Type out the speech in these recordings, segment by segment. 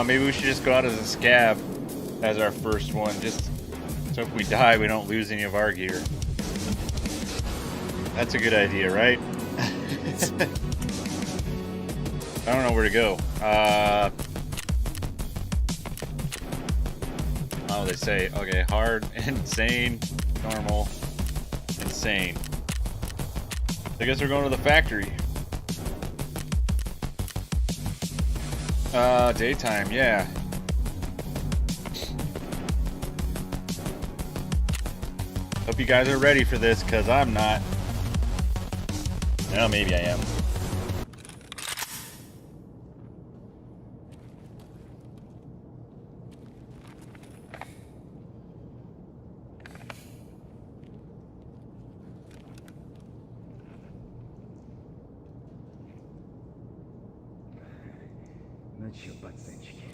Maybe we should just go out as a scab as our first one, just so if we die, we don't lose any of our gear. That's a good idea, right? I don't know where to go. Oh, they say, okay, hard, insane, normal, insane. I guess we're going to the factory. Daytime, yeah. Hope you guys are ready for this, because I'm not. Well, maybe I am. Ну чё, пацанчики,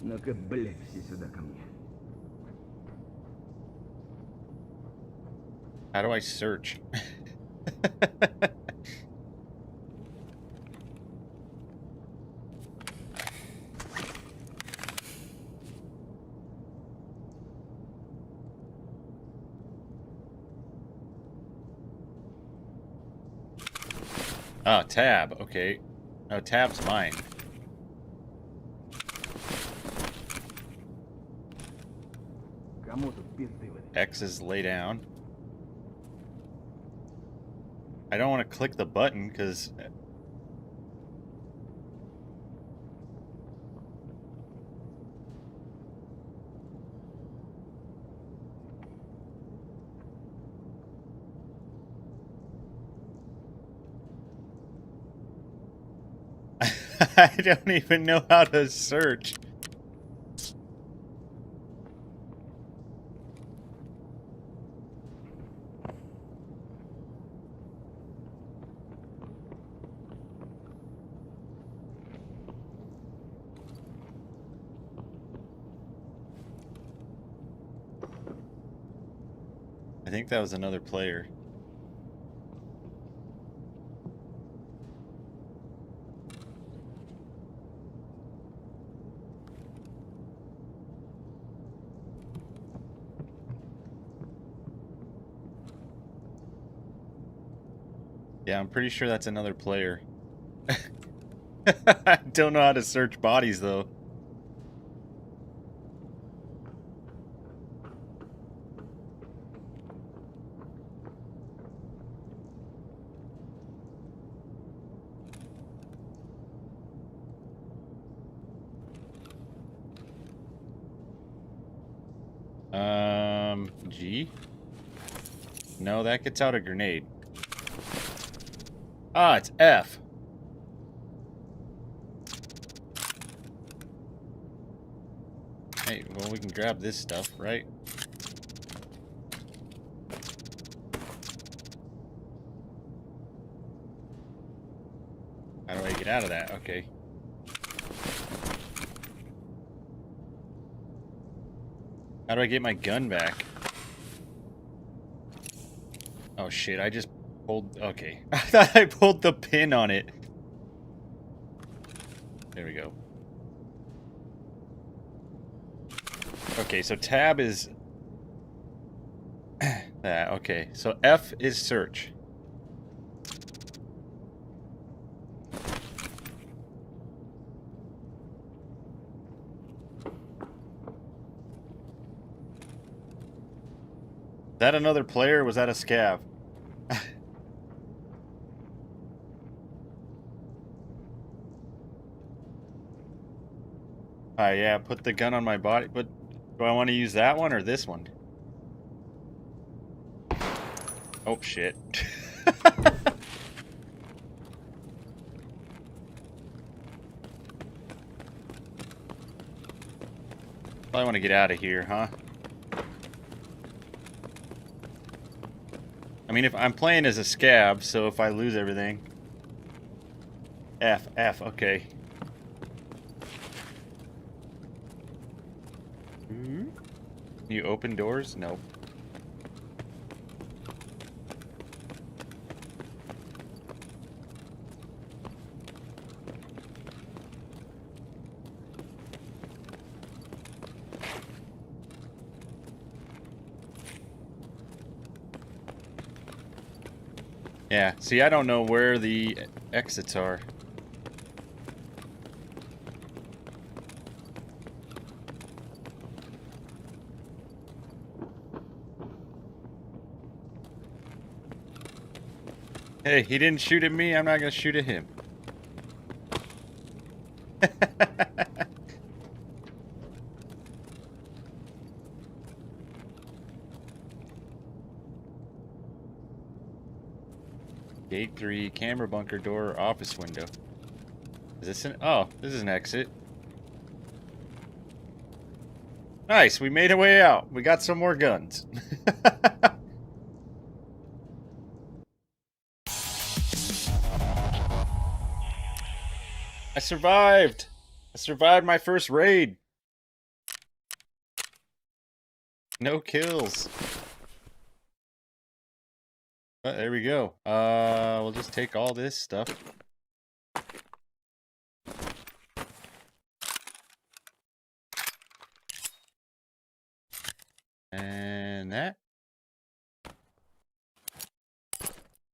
ну-ка, блядь, все сюда ко мне. How do I search? Oh, tab. Okay. Oh, tab's mine. Кому тут пизды выдать? X is lay down. I don't want to click the button because I don't even know how to search. I think that was another player. Yeah, I'm pretty sure that's another player. I don't know how to search bodies, though. G? No, that gets out a grenade. Ah, it's F. Hey, well, we can grab this stuff, right? How do I get out of that? Okay. How do I get my gun back? Oh shit, I just pulled... Okay. I thought I pulled the pin on it. There we go. Okay, so tab is... that, okay. So F is search. Is that another player or was that a scav? Yeah, put the gun on my body, but do I want to use that one or this one? Oh, shit. Probably want to get out of here, huh? I mean, if I'm playing as a scab, so if I lose everything... F, okay. You open doors? Nope. Yeah, see, I don't know where the exits are. Hey, he didn't shoot at me, I'm not gonna shoot at him. Gate 3, camera bunker door, office window. Is this an... Oh, this is an exit. Nice, we made our way out. We got some more guns. I survived! I survived my first raid. No kills. There we go. We'll just take all this stuff. And that.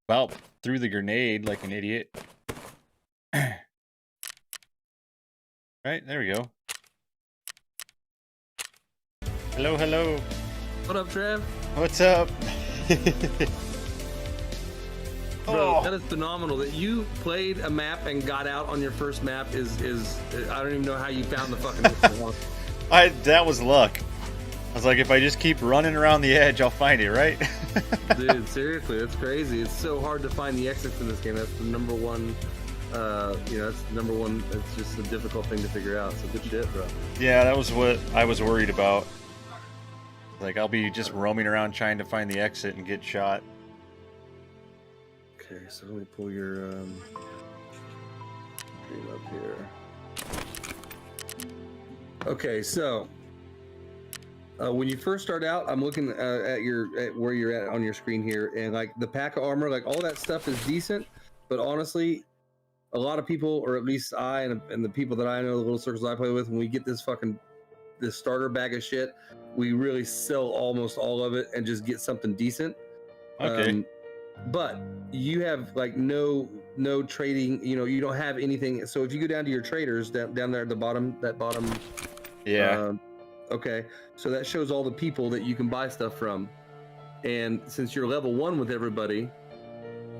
Well, threw the grenade like an idiot. Right, there we go. Hello, hello. What up, Trev? What's up? Bro, Oh. that is phenomenal. That you played a map and got out on your first map is I don't even know how you found the fucking one. That was luck. I was like, if I just keep running around the edge, I'll find it, right? Dude, seriously, that's crazy. It's so hard to find the exits in this game. That's the number one. That's the number one. It's just a difficult thing to figure out. So good shit, bro. Yeah, that was what I was worried about. Like, I'll be just roaming around trying to find the exit and get shot. Okay, so let me pull your screen up here. Okay, so when you first start out, I'm looking at where you're at on your screen here, and like the pack of armor, like all that stuff is decent, but honestly, a lot of people, or at least I and the people that I know, the little circles I play with, when we get this starter bag of shit, we really sell almost all of it and just get something decent. Okay. But you have like no trading, you don't have anything. So if you go down to your traders down there at the bottom, Yeah. Okay, so that shows all the people that you can buy stuff from. And since you're level 1 with everybody,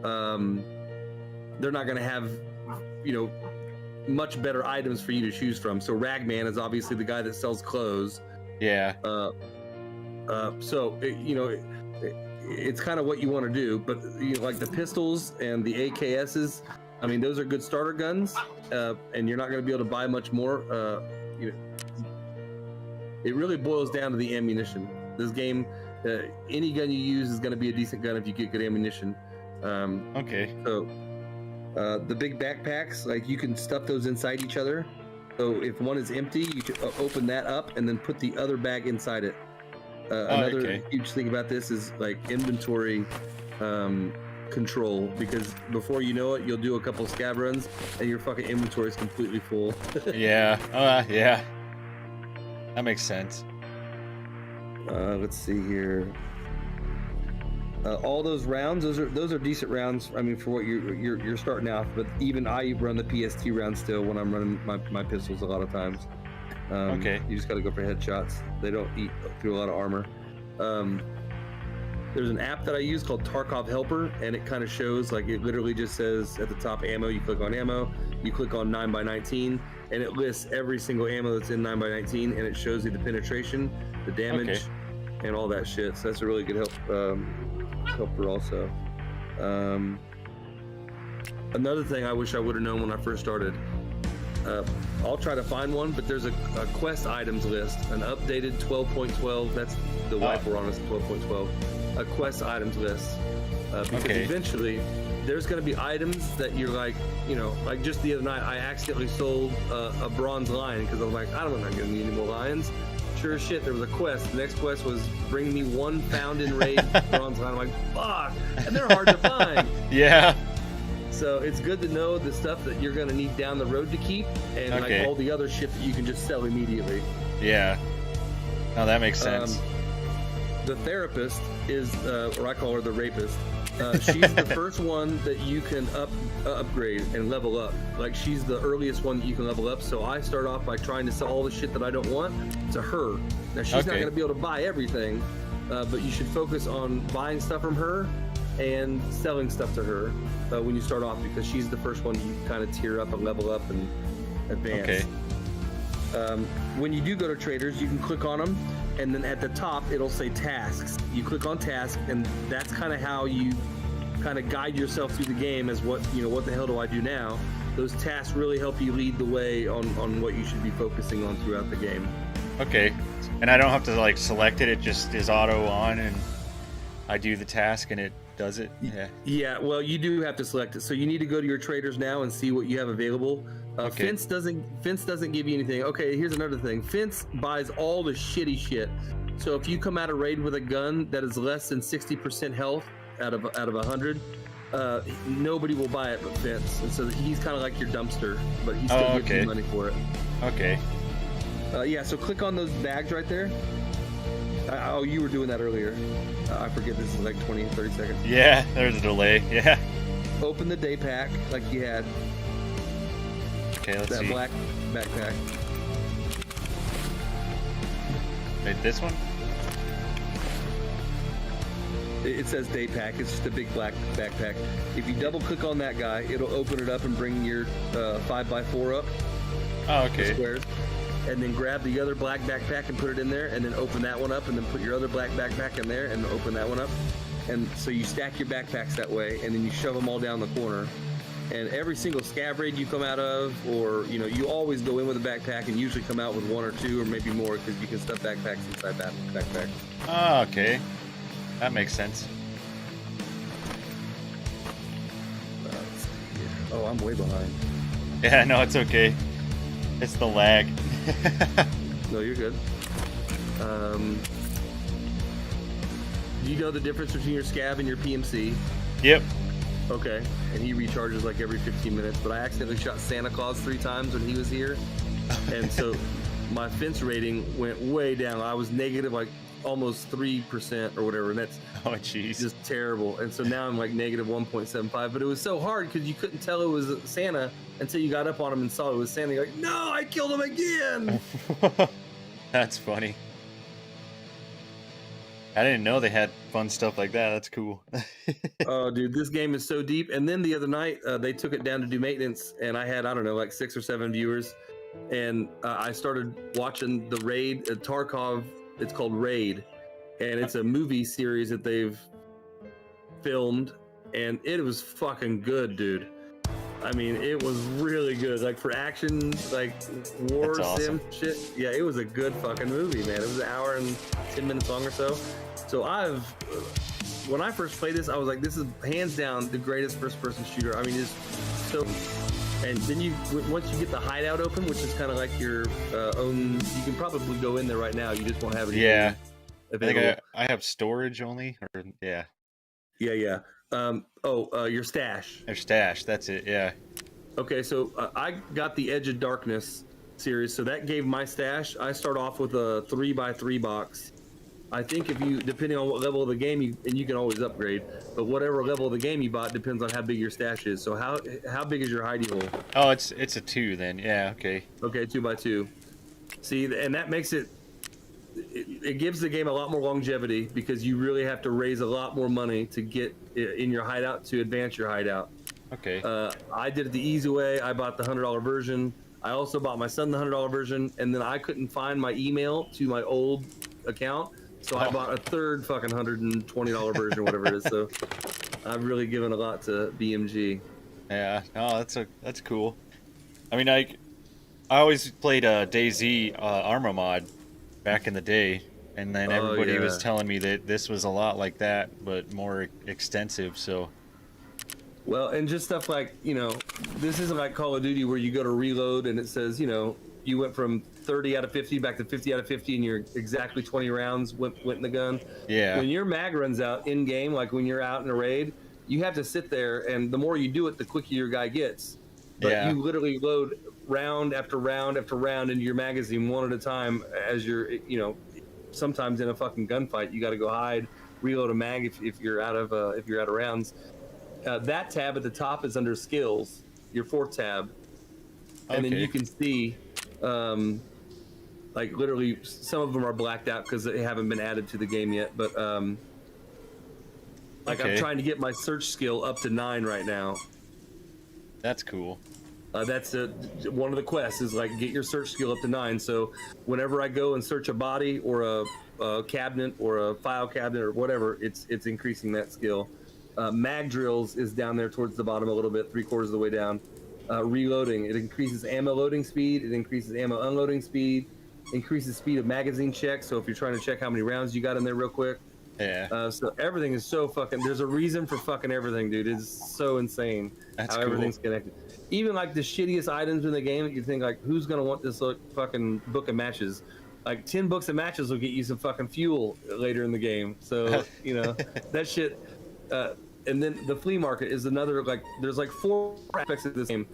they're not going to have, much better items for you to choose from. So Ragman is obviously the guy that sells clothes. Yeah. So it's kind of what you want to do, but like the pistols and the AKSs, I mean, those are good starter guns, and you're not going to be able to buy much more. It really boils down to the ammunition. This game, any gun you use is going to be a decent gun if you get good ammunition. Okay. So the big backpacks, like you can stuff those inside each other. So if one is empty, you can open that up and then put the other bag inside it. Another huge thing about this is like inventory control, because before you know it, you'll do a couple scab runs and your fucking inventory is completely full. Yeah. Yeah. That makes sense. Let's see here. All those rounds, those are decent rounds. I mean, for what you're starting off, but even I run the PST round still when I'm running my pistols a lot of times. Okay. You just got to go for headshots. They don't eat through a lot of armor. There's an app that I use called Tarkov Helper, and it kind of shows, like, it literally just says at the top ammo. You click on ammo, you click on 9x19, and it lists every single ammo that's in 9x19, and it shows you the penetration, the damage, and all that shit. So that's a really good helper also. Another thing I wish I would have known when I first started, I'll try to find one, but there's a quest items list, an updated 12.12. That's the wipe we're on, is 12.12. A quest items list, because eventually there's going to be items that you're like, like just the other night I accidentally sold a bronze lion because I'm like, I don't know, I'm not going to need any more lions. Sure as shit, there was a quest. The next quest was bring me one found in raid bronze lion. I'm like, fuck, and they're hard to find. Yeah. So it's good to know the stuff that you're going to need down the road to keep, and like all the other shit that you can just sell immediately. Yeah. No, that makes sense. The therapist is, or I call her the rapist. She's the first one that you can upgrade and level up. Like, she's the earliest one that you can level up. So I start off by trying to sell all the shit that I don't want to her. Now, she's not going to be able to buy everything, but you should focus on buying stuff from her and selling stuff to her when you start off, because she's the first one you kind of tier up and level up and advance. Okay. When you do go to traders, you can click on them, and then at the top it'll say tasks. You click on task, and that's kind of how you kind of guide yourself through the game as what the hell do I do now. Those tasks really help you lead the way on what you should be focusing on throughout the game. Okay, and I don't have to like select it, it just is auto on and I do the task and it does it? Yeah, well, you do have to select it, so you need to go to your traders now and see what you have available. Okay. Fence doesn't give you anything. Okay, here's another thing. Fence buys all the shitty shit. So if you come out of raid with a gun that is less than 60% health out of 100, nobody will buy it but Fence. And so he's kind of like your dumpster, but he still gives you money for it. Okay. Yeah, so click on those bags right there. Oh, you were doing that earlier. I forget, this is like 20, 30 seconds. Yeah, there's a delay. Yeah. Open the day pack like you had. Okay, let's see. That black backpack. Wait, this one? It says day pack. It's just a big black backpack. If you double click on that guy, it'll open it up and bring your 5x4 up. Oh, okay. Squares. And then grab the other black backpack and put it in there, and then open that one up, and then put your other black backpack in there and open that one up. And so you stack your backpacks that way, and then you shove them all down the corner. And every single scav raid you come out of, or you always go in with a backpack and usually come out with one or two or maybe more, because you can stuff backpacks inside that backpack. Oh, okay. That makes sense. Oh, I'm way behind. Yeah, no, it's okay. It's the lag. No, you're good. Do you know the difference between your scav and your PMC? Yep. Okay. And he recharges like every 15 minutes, but I accidentally shot Santa Claus 3 times when he was here. And so my fence rating went way down. I was negative like almost 3% or whatever, and that's just terrible. And so now I'm like negative 1.75, but it was so hard because you couldn't tell it was Santa until you got up on him and saw it was Santa. You're like, no, I killed him again. That's funny. I didn't know they had fun stuff like that. That's cool. Oh, dude, this game is so deep. And then the other night, they took it down to do maintenance, and I had, I don't know, like 6 or 7 viewers. And I started watching the Raid, Tarkov. It's called Raid. And it's a movie series that they've filmed. And it was fucking good, dude. I mean, it was really good. Like, for action, like, war sim shit. Yeah, it was a good fucking movie, man. It was an hour and 10 minutes long or so. So when I first played this, I was like, this is hands down the greatest first-person shooter. I mean, it's so... And then once you get the hideout open, which is kind of like your own... You can probably go in there right now. You just won't have it. Yeah. Available. I think I have storage only. Or yeah. Yeah. Your stash. Your stash, that's it, yeah. Okay, so I got the Edge of Darkness series, so that gave my stash. I start off with a 3x3 box. I think if you, depending on what level of the game, you can always upgrade, but whatever level of the game you bought depends on how big your stash is. So how big is your hidey hole? Oh, it's a 2 then, yeah, okay. Okay, 2x2. See, and that makes it gives the game a lot more longevity, because you really have to raise a lot more money to get in your hideout to advance your hideout. Okay. I did it the easy way. I bought the $100 version. I also bought my son the $100 version, and then I couldn't find my email to my old account, so I bought a third fucking $120 version, whatever it is. So I've really given a lot to BMG. Yeah. Oh, that's cool. I mean, I always played DayZ Armor mod back in the day, and then everybody was telling me that this was a lot like that, but more extensive. So, well, and just stuff like, this isn't like Call of Duty where you go to reload and it says, you went from 30 out of 50 back to 50 out of 50, and you're exactly 20 rounds went in the gun. Yeah. When your mag runs out in game, like when you're out in a raid, you have to sit there, and the more you do it, the quicker your guy gets. But you literally load round after round after round into your magazine one at a time as you're, sometimes in a fucking gunfight, you got to go hide reload a mag if you're out of rounds. That tab at the top is under skills, your 4th tab, and then you can see, like literally some of them are blacked out because they haven't been added to the game yet. But like I'm trying to get my search skill up to 9 right now. That's cool. That's one of the quests is like get your search skill up to 9. So whenever I go and search a body or a cabinet or a file cabinet or whatever, it's increasing that skill. Mag drills is down there towards the bottom a little bit, 3/4 of the way down. Reloading, it increases ammo loading speed, it increases ammo unloading speed, increases speed of magazine checks. So if you're trying to check how many rounds you got in there real quick. Yeah. So everything is so fucking. There's a reason for fucking everything, dude. It's so insane That's how cool. everything's connected. Even like the shittiest items in the game, you think like, who's gonna want this fucking book of matches? Like 10 books of matches will get you some fucking fuel later in the game. So you know that shit. And then the flea market is another, like, there's like 4 aspects of this game.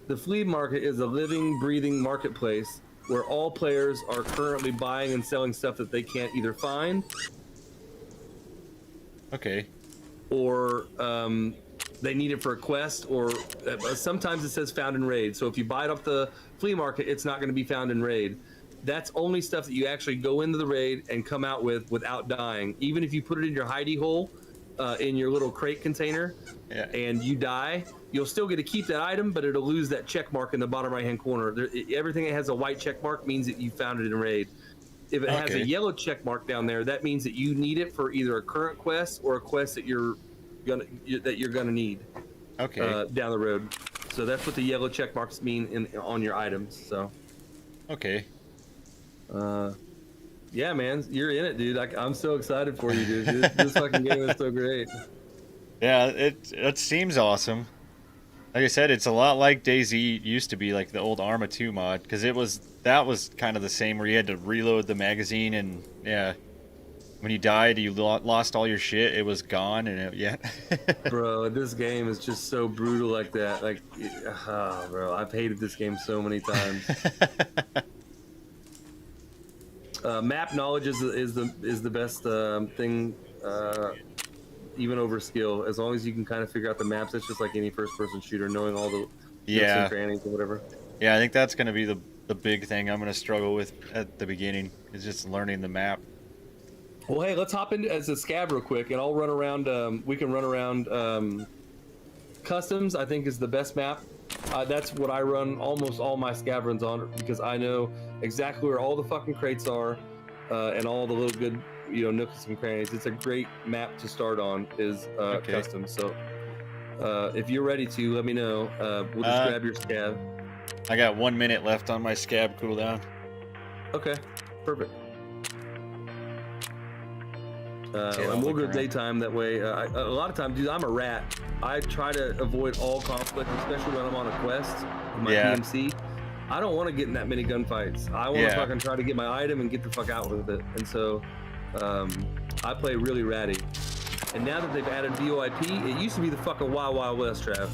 The flea market is a living, breathing marketplace where all players are currently buying and selling stuff that they can't either find. Okay. Or they need it for a quest, or sometimes it says found in raid. So if you buy it off the flea market, it's not going to be found in raid. That's only stuff that you actually go into the raid and come out with without dying. Even if you put it in your hidey hole, in your little crate container, and you die, you'll still get to keep that item, but it'll lose that check mark in the bottom right hand corner. Everything that has a white check mark means that you found it in raid. If it has a yellow check mark down there, that means that you need it for either a current quest or a quest that you're gonna need down the road. So that's what the yellow check marks mean on your items. So yeah, man, you're in it, dude. I'm so excited for you, dude. This fucking game is so great. Yeah, it seems awesome. Like I said, it's a lot like DayZ used to be, like the old Arma 2 mod, because that was kind of the same, where you had to reload the magazine, and when you died, you lost all your shit. It was gone, and Bro, this game is just so brutal like that. Like, bro, I've hated this game so many times. Map knowledge is the best thing, even over skill. As long as you can kind of figure out the maps, it's just like any first-person shooter, knowing all the nooks and crannies or whatever. Yeah, I think that's going to be the big thing I'm going to struggle with at the beginning, is just learning the map. Well, hey, let's hop into as a scab real quick, and I'll run around. We can run around. Customs, I think, is the best map. That's what I run almost all my scab runs on, because I know exactly where all the fucking crates are, and all the little good, nooks and crannies. It's a great map to start on, is Customs. So if you're ready to, let me know. We'll just grab your scab. I got 1 minute left on my scab cooldown. Okay, perfect. And we'll go daytime, that way. A lot of times, dude, I'm a rat. I try to avoid all conflict, especially when I'm on a quest with my PMC. I don't want to get in that many gunfights. I want to fucking try to get my item and get the fuck out with it. And so I play really ratty. And now that they've added VoIP, it used to be the fucking Wild Wild West, Trav.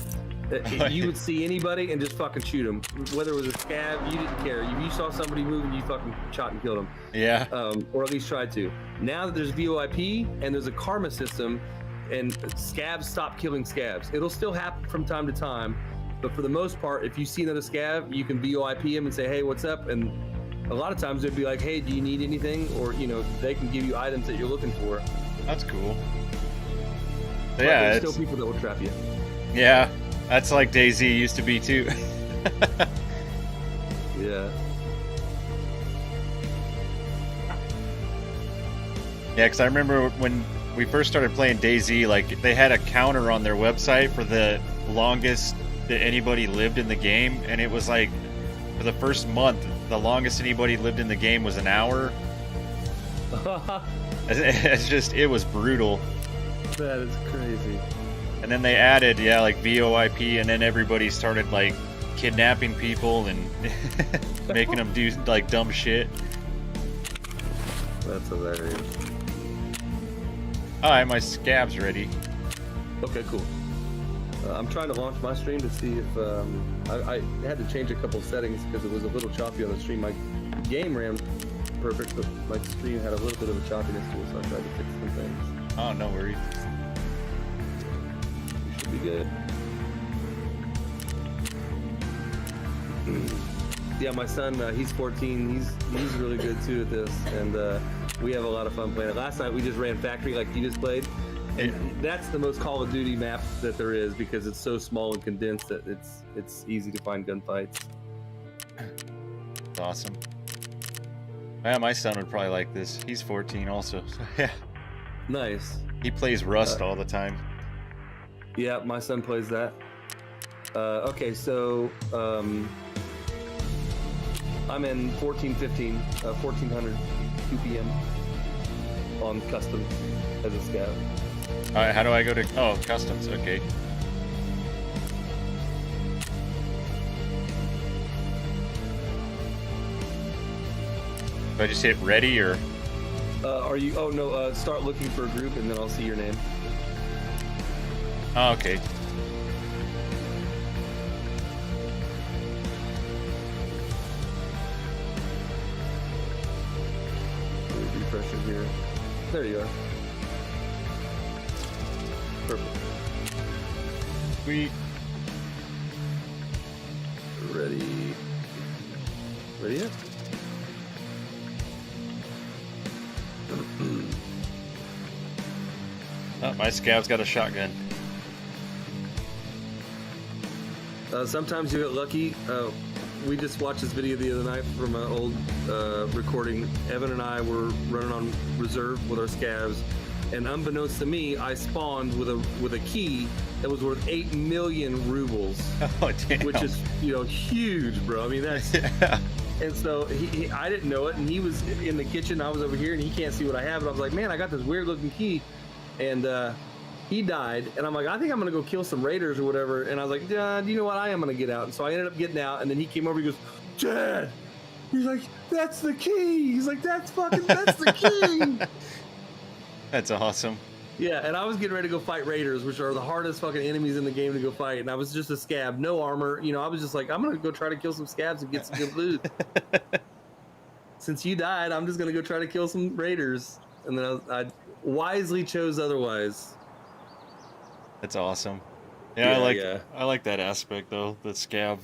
You would see anybody and just fucking shoot them. Whether it was a scab, you didn't care. If you saw somebody moving, you fucking shot and killed them. Yeah. Or at least tried to. Now that there's VoIP and there's a karma system, and scabs stop killing scabs. It'll still happen from time to time, but for the most part, if you see another scab, you can VoIP him and say, hey, what's up? And a lot of times they'd be like, hey, do you need anything? Or, they can give you items that you're looking for. That's cool. But there's still people that will trap you. Yeah, that's like DayZ used to be too. Yeah. Yeah, because I remember when we first started playing DayZ, like, they had a counter on their website for the longest that anybody lived in the game, and it was like, for the first month, the longest anybody lived in the game was an hour. It was brutal. That is crazy. And then they added, like VoIP, and then everybody started like kidnapping people and making them do like dumb shit. That's hilarious. Alright, my scab's ready. Okay, cool. I'm trying to launch my stream to see if I had to change a couple of settings because it was a little choppy on the stream. My game ran perfect, but my stream had a little bit of a choppiness to it, so I tried to fix some things. Oh, no worries. Should be good. Yeah, my son, he's 14. He's really good too at this, and we have a lot of fun playing it. Last night we just ran Factory like you just played, and that's the most Call of Duty map that there is because it's so small and condensed that it's easy to find gunfights. That's awesome. Yeah, my son would probably like this. He's 14 also. Yeah. Nice. He plays Rust all the time. Yeah, my son plays that. Okay, so I'm in 1415, 1400 2 p.m. on custom as a scout. All right, how do I go to? Oh, customs. Okay. Do I just hit ready or? Are you? Oh no. Start looking for a group, and then I'll see your name. Oh, okay. Refresh it here. There you are. Perfect. Sweet. Ready. Ready yet? Oh, my scav's got a shotgun. Sometimes you get lucky. We just watched this video the other night from an old recording. Evan and I were running on reserve with our scavs, and unbeknownst to me, I spawned with a key that was worth 8 million rubles. Oh, damn. Which is, you know, huge, bro. I mean, that's. Yeah. And so I didn't know it, and he was in the kitchen. I was over here, and he can't see what I have. And I was like, man, I got this weird looking key, and he died. And I'm like, I think I'm gonna go kill some raiders or whatever. And I was like, do you know what? I am gonna get out. And so I ended up getting out, and then he came over. He goes, Dad. He's like, that's the key. He's like, that's the key. That's awesome. Yeah, and I was getting ready to go fight raiders, which are the hardest fucking enemies in the game to go fight. And I was just a scab, no armor. You know, I was just like, I'm gonna go try to kill some scabs and get some good loot. Since you died, I'm just gonna go try to kill some raiders. And then I wisely chose otherwise. That's awesome. Yeah, I like that aspect though. The scab.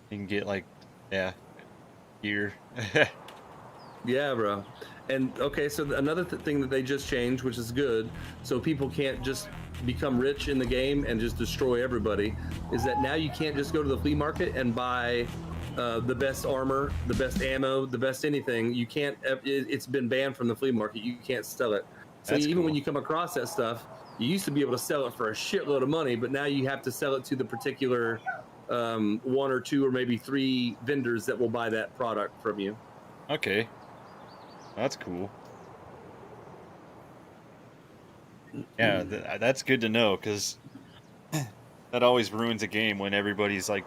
You can get like, yeah, gear. Yeah, bro. And okay, so another thing that they just changed, which is good, so people can't just become rich in the game and just destroy everybody, is that now you can't just go to the flea market and buy the best armor, the best ammo, the best anything. You can't. It's been banned from the flea market. You can't sell it. So That's even cool. when you come across that stuff, you used to be able to sell it for a shitload of money, but now you have to sell it to the particular 1 or 2 or maybe 3 vendors that will buy that product from you. Okay. That's cool. Yeah, that's good to know, because that always ruins a game when everybody's like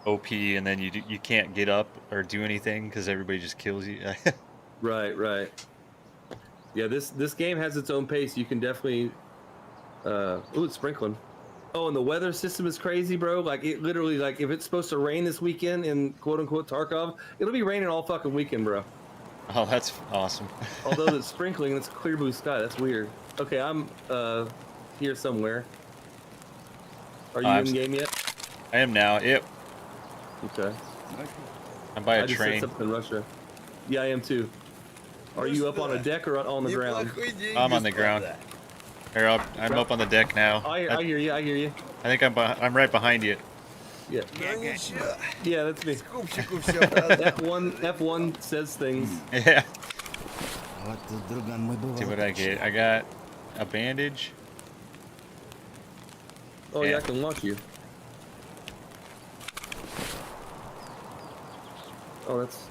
OP and then you can't get up or do anything because everybody just kills you. Right. Yeah, this game has its own pace. You can definitely. Ooh, it's sprinkling. Oh, and the weather system is crazy, bro. Like, it literally, like, if it's supposed to rain this weekend in quote unquote Tarkov, it'll be raining all fucking weekend, bro. Oh, that's awesome. Although it's sprinkling and it's clear blue sky, that's weird. Okay, I'm here somewhere. Are you in game yet? I am now. Yep. Okay. I'm by a I just train. set something in Russia. Yeah, I am too. Are you up on a deck or on the ground? I'm on the ground. Here, I'm up on the deck now. I hear you. I hear you. I think I'm right behind you. Yeah. Yeah, that's me. F1 says things. Yeah. See what I get. I got a bandage. Oh yeah, I can launch you. Oh, that's.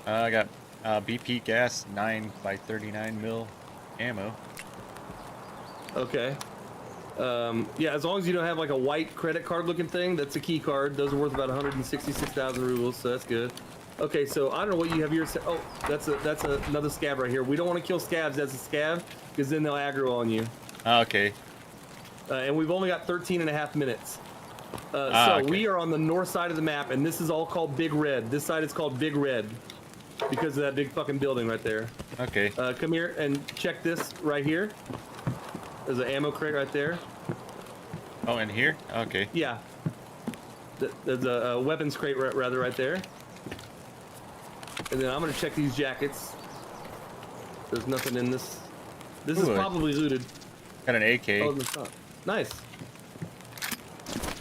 I got BP gas 9x39 mil ammo. Okay. Yeah, as long as you don't have like a white credit card looking thing, that's a key card. Those are worth about 166,000 rubles, so that's good. Okay, so I don't know what you have here. Oh, that's another scab right here. We don't want to kill scabs as a scab because then they'll aggro on you. Okay. And we've only got 13 and a half minutes. Okay. We are on the north side of the map, and this is all called Big Red. This side is called Big Red because of that big fucking building right there. Okay. Come here and check this right here. There's an ammo crate right there. Oh, in here? Okay. Yeah. There's a weapons crate rather right there. And then I'm gonna check these jackets. There's nothing in this. This is probably looted. Got an AK. Oh, it's not. Nice.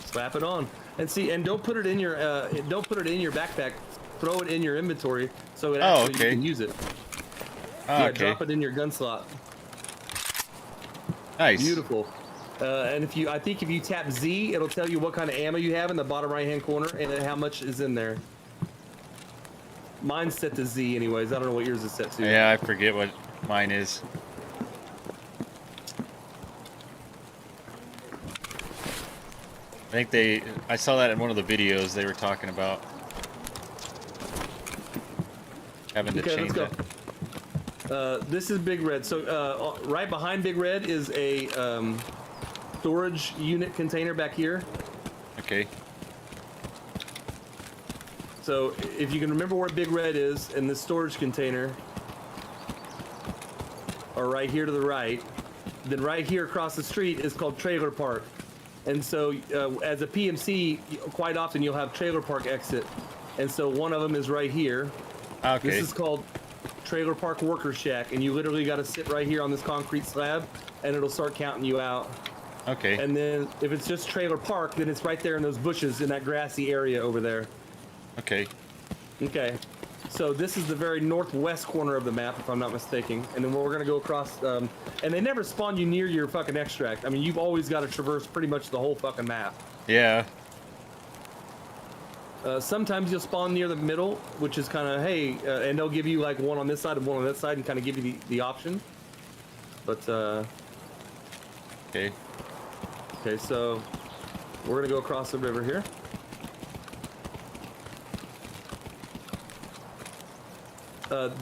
Slap it on, and see, and don't put it in your backpack. Throw it in your inventory so it actually you can use it. Yeah, drop it in your gun slot. Nice. Beautiful. And I think if you tap Z, it'll tell you what kind of ammo you have in the bottom right-hand corner and then how much is in there. Mine's set to Z, anyways. I don't know what yours is set to. Yeah, I forget what mine is. I think I saw that in one of the videos they were talking about having to change that. This is Big Red. So right behind Big Red is a storage unit container back here. Okay. So if you can remember where Big Red is in this storage container, or right here to the right, then right here across the street is called Trailer Park. And so as a PMC, quite often you'll have Trailer Park exit. And so one of them is right here. Okay. This is called Trailer Park Worker Shack, and you literally got to sit right here on this concrete slab, and it'll start counting you out. Okay. And then if it's just Trailer Park, then it's right there in those bushes in that grassy area over there. Okay. Okay. So this is the very northwest corner of the map, if I'm not mistaken. And then we're gonna go across. And they never spawn you near your fucking extract. I mean, you've always got to traverse pretty much the whole fucking map. Yeah. Sometimes you'll spawn near the middle, which is kind of, hey, and they'll give you like one on this side and one on that side and kind of give you the option. But, Okay. Okay, so we're going to go across the river here.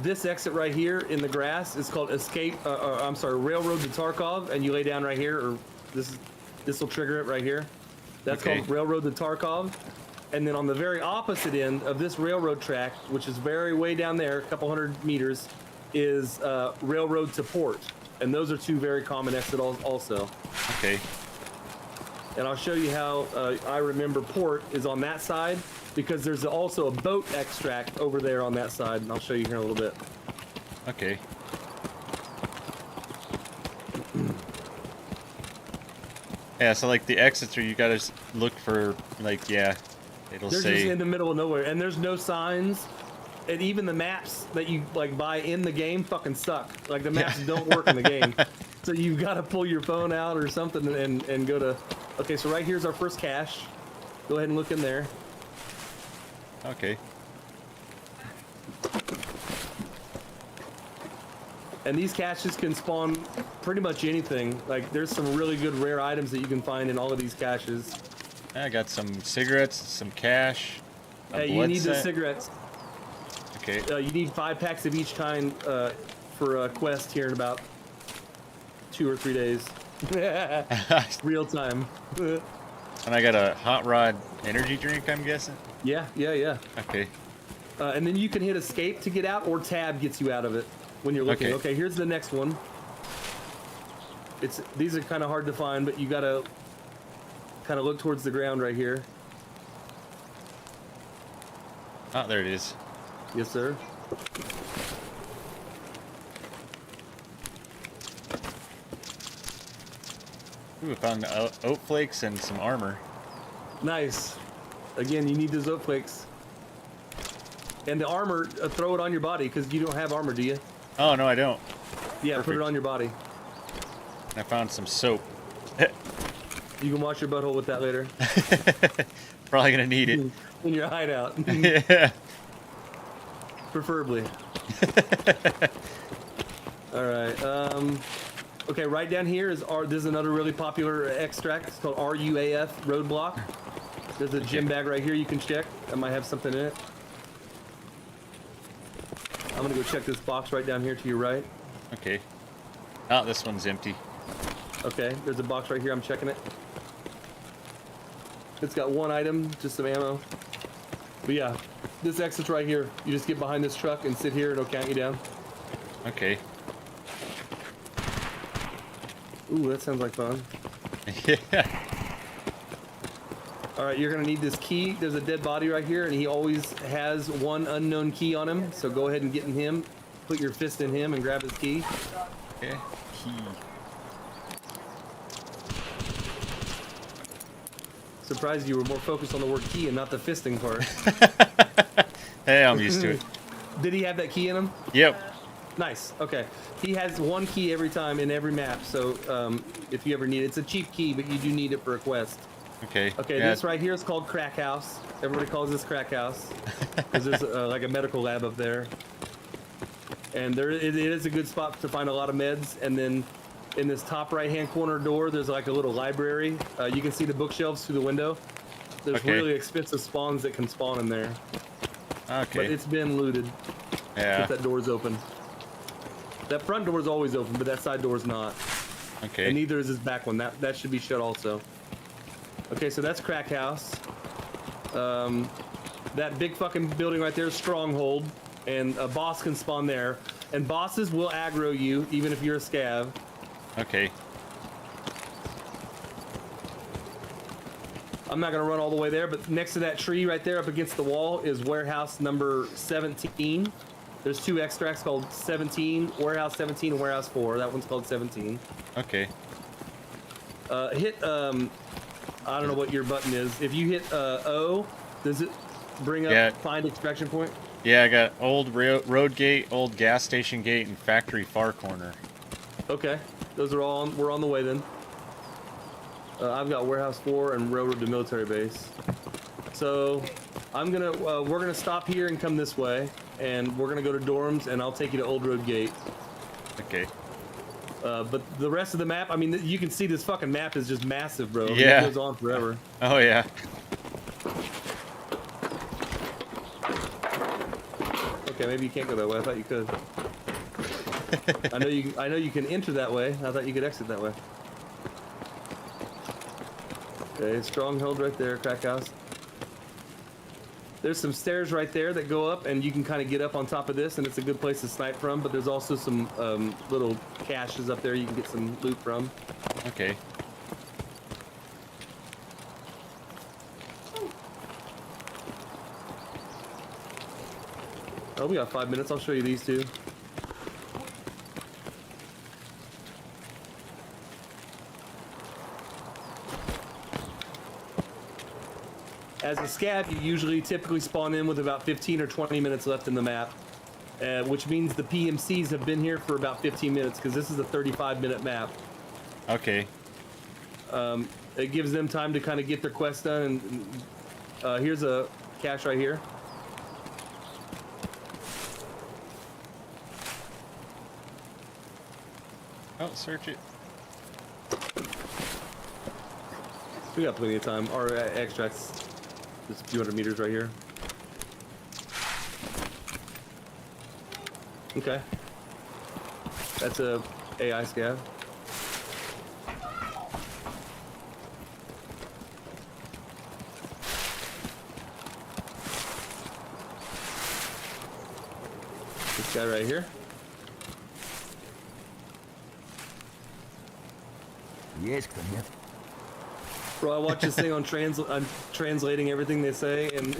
This exit right here in the grass is called Railroad to Tarkov, and you lay down right here, or this will trigger it right here. That's called Railroad to Tarkov. And then on the very opposite end of this railroad track, which is very way down there, a couple hundred meters, is Railroad to Port. And those are two very common exits also. Okay. And I'll show you how I remember Port is on that side, because there's also a boat extract over there on that side, and I'll show you here in a little bit. Okay. Yeah, so like the exits are, you gotta look for, like, yeah, it'll They're say... just in the middle of nowhere, and there's no signs, and even the maps that you like buy in the game fucking suck. Like the maps don't work in the game, so you've got to pull your phone out or something and go to. Okay, so right here's our first cache. Go ahead and look in there. Okay. And these caches can spawn pretty much anything. Like there's some really good rare items that you can find in all of these caches. I got some cigarettes, some cash. Hey, you need the cigarettes. Okay. You need 5 packs of each kind for a quest here in about 2 or 3 days. Real time. And I got a hot rod energy drink, I'm guessing? Yeah. Okay. And then you can hit escape to get out, or tab gets you out of it when you're looking. Okay, here's the next one. These are kind of hard to find, but you gotta kind of look towards the ground right here. Oh, there it is. Yes, sir. Ooh, I found oat flakes and some armor. Nice. Again, you need those oat flakes. And the armor, throw it on your body, because you don't have armor, do you? Oh, no, I don't. Yeah, Perfect. put it on your body. I found some soap. You can wash your butthole with that later. Probably gonna need it. In your hideout. Yeah. Preferably. All right. Okay, right down here is there's another really popular extract. It's called RUAF Roadblock. There's a gym bag right here you can check. That might have something in it. I'm gonna go check this box right down here to your right. Okay. Oh, this one's empty. Okay, there's a box right here. I'm checking it. It's got one item, just some ammo. But yeah, this exit's right here. You just get behind this truck and sit here. It'll count you down. Okay. Ooh, that sounds like fun. Yeah. All right, you're gonna need this key. There's a dead body right here, and he always has one unknown key on him. So go ahead and get in him. Put your fist in him and grab his key. Okay. Key. Surprised you were more focused on the word key and not the fisting part. Hey, I'm used to it. Did he have that key in him? Yep. Nice. Okay. He has one key every time in every map. So if you ever need it, it's a cheap key, but you do need it for a quest. Okay. Okay. Yeah. This right here is called Crack House. Everybody calls this Crack House because there's like a medical lab up there, and it is a good spot to find a lot of meds. And then in this top right-hand corner door, there's like a little library. You can see the bookshelves through the window. There's really expensive spawns that can spawn in there. Okay. But it's been looted. Yeah. If that door's open. That front door is always open, but that side door is not. Okay. And neither is this back one. That should be shut also. Okay, so that's Crack House. That big fucking building right there is Stronghold, and a boss can spawn there. And bosses will aggro you, even if you're a scav. Okay. I'm not gonna run all the way there, but next to that tree right there up against the wall is warehouse number 17. There's two extracts called 17, warehouse 17 and warehouse 4. That one's called 17. Okay. Hit, I don't know what your button is. If you hit O, does it bring up find extraction point? Yeah, I got old road gate, old gas station gate, and factory far corner. Okay, those are all we're on the way then. I've got warehouse 4 and railroad to military base. So we're gonna stop here and come this way, and we're gonna go to dorms, and I'll take you to Old Road Gate. Okay. But the rest of the map, I mean, you can see this fucking map is just massive, bro. Yeah. It goes on forever. Oh yeah. Okay, maybe you can't go that way. I thought you could. I know you can enter that way. I thought you could exit that way. Okay, Stronghold right there, Crack House. There's some stairs right there that go up, and you can kind of get up on top of this, and it's a good place to snipe from. But there's also some little caches up there you can get some loot from. Okay. Oh, we got 5 minutes. I'll show you these two. As a scav, you usually typically spawn in with about 15 or 20 minutes left in the map, which means the PMCs have been here for about 15 minutes because this is a 35-minute map. Okay. It gives them time to kind of get their quest done. And here's a cache right here. Oh, search it. We got plenty of time. Our extracts, just a few hundred meters right here. Okay. That's a AI scav. This guy right here. Yes, конечно. Bro, I watch this thing on I'm translating everything they say, and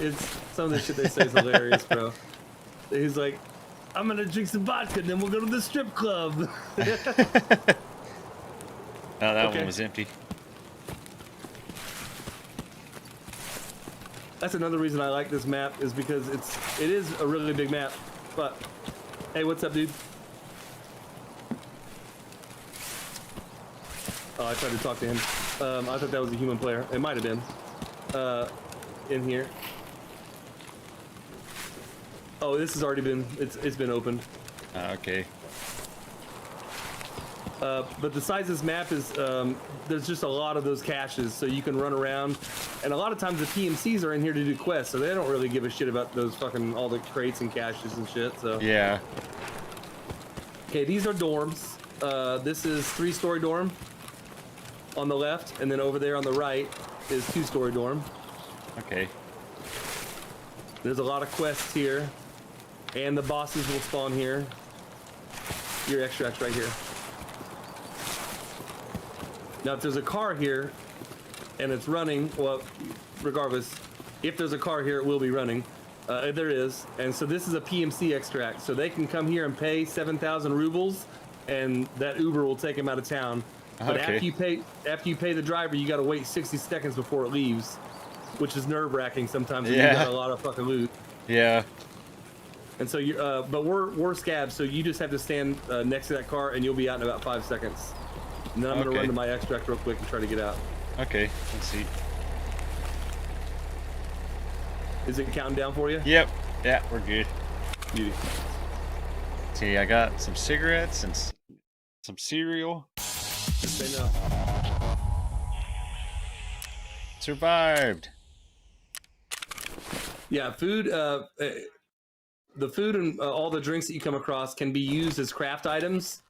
some of the shit they say is hilarious, bro. He's like, I'm gonna drink some vodka, and then we'll go to the strip club. Oh, that one was empty. That's another reason I like this map, is because it is a really big map. But hey, what's up, dude? Oh, I tried to talk to him. I thought that was a human player. It might have been. In here. Oh, this has already been. It's been opened. Okay. But the size of this map is there's just a lot of those caches, so you can run around. And a lot of times the PMCs are in here to do quests, so they don't really give a shit about those fucking all the crates and caches and shit. So yeah. Okay, these are dorms. This is 3-story dorm. on the left, and then over there on the right is 2-story dorm. Okay. There's a lot of quests here, and the bosses will spawn here. Your extract's right here. Now, if there's a car here, and it's running, well, regardless, if there's a car here, it will be running. There is, and so this is a PMC extract, so they can come here and pay 7,000 rubles, and that Uber will take them out of town. But Okay. after you pay the driver, you got to wait 60 seconds before it leaves, which is nerve-wracking sometimes. When you got a lot of fucking loot. Yeah. And so you, but we're scabs, so you just have to stand next to that car, and you'll be out in about 5 seconds. And then I'm gonna run to my extract real quick and try to get out. Okay. Let's see. Is it counting down for you? Yep. Yeah, we're good. Beauty. See, I got some cigarettes and some cereal. Just say no. Survived. Yeah, food. The food and all the drinks that you come across can be used as craft items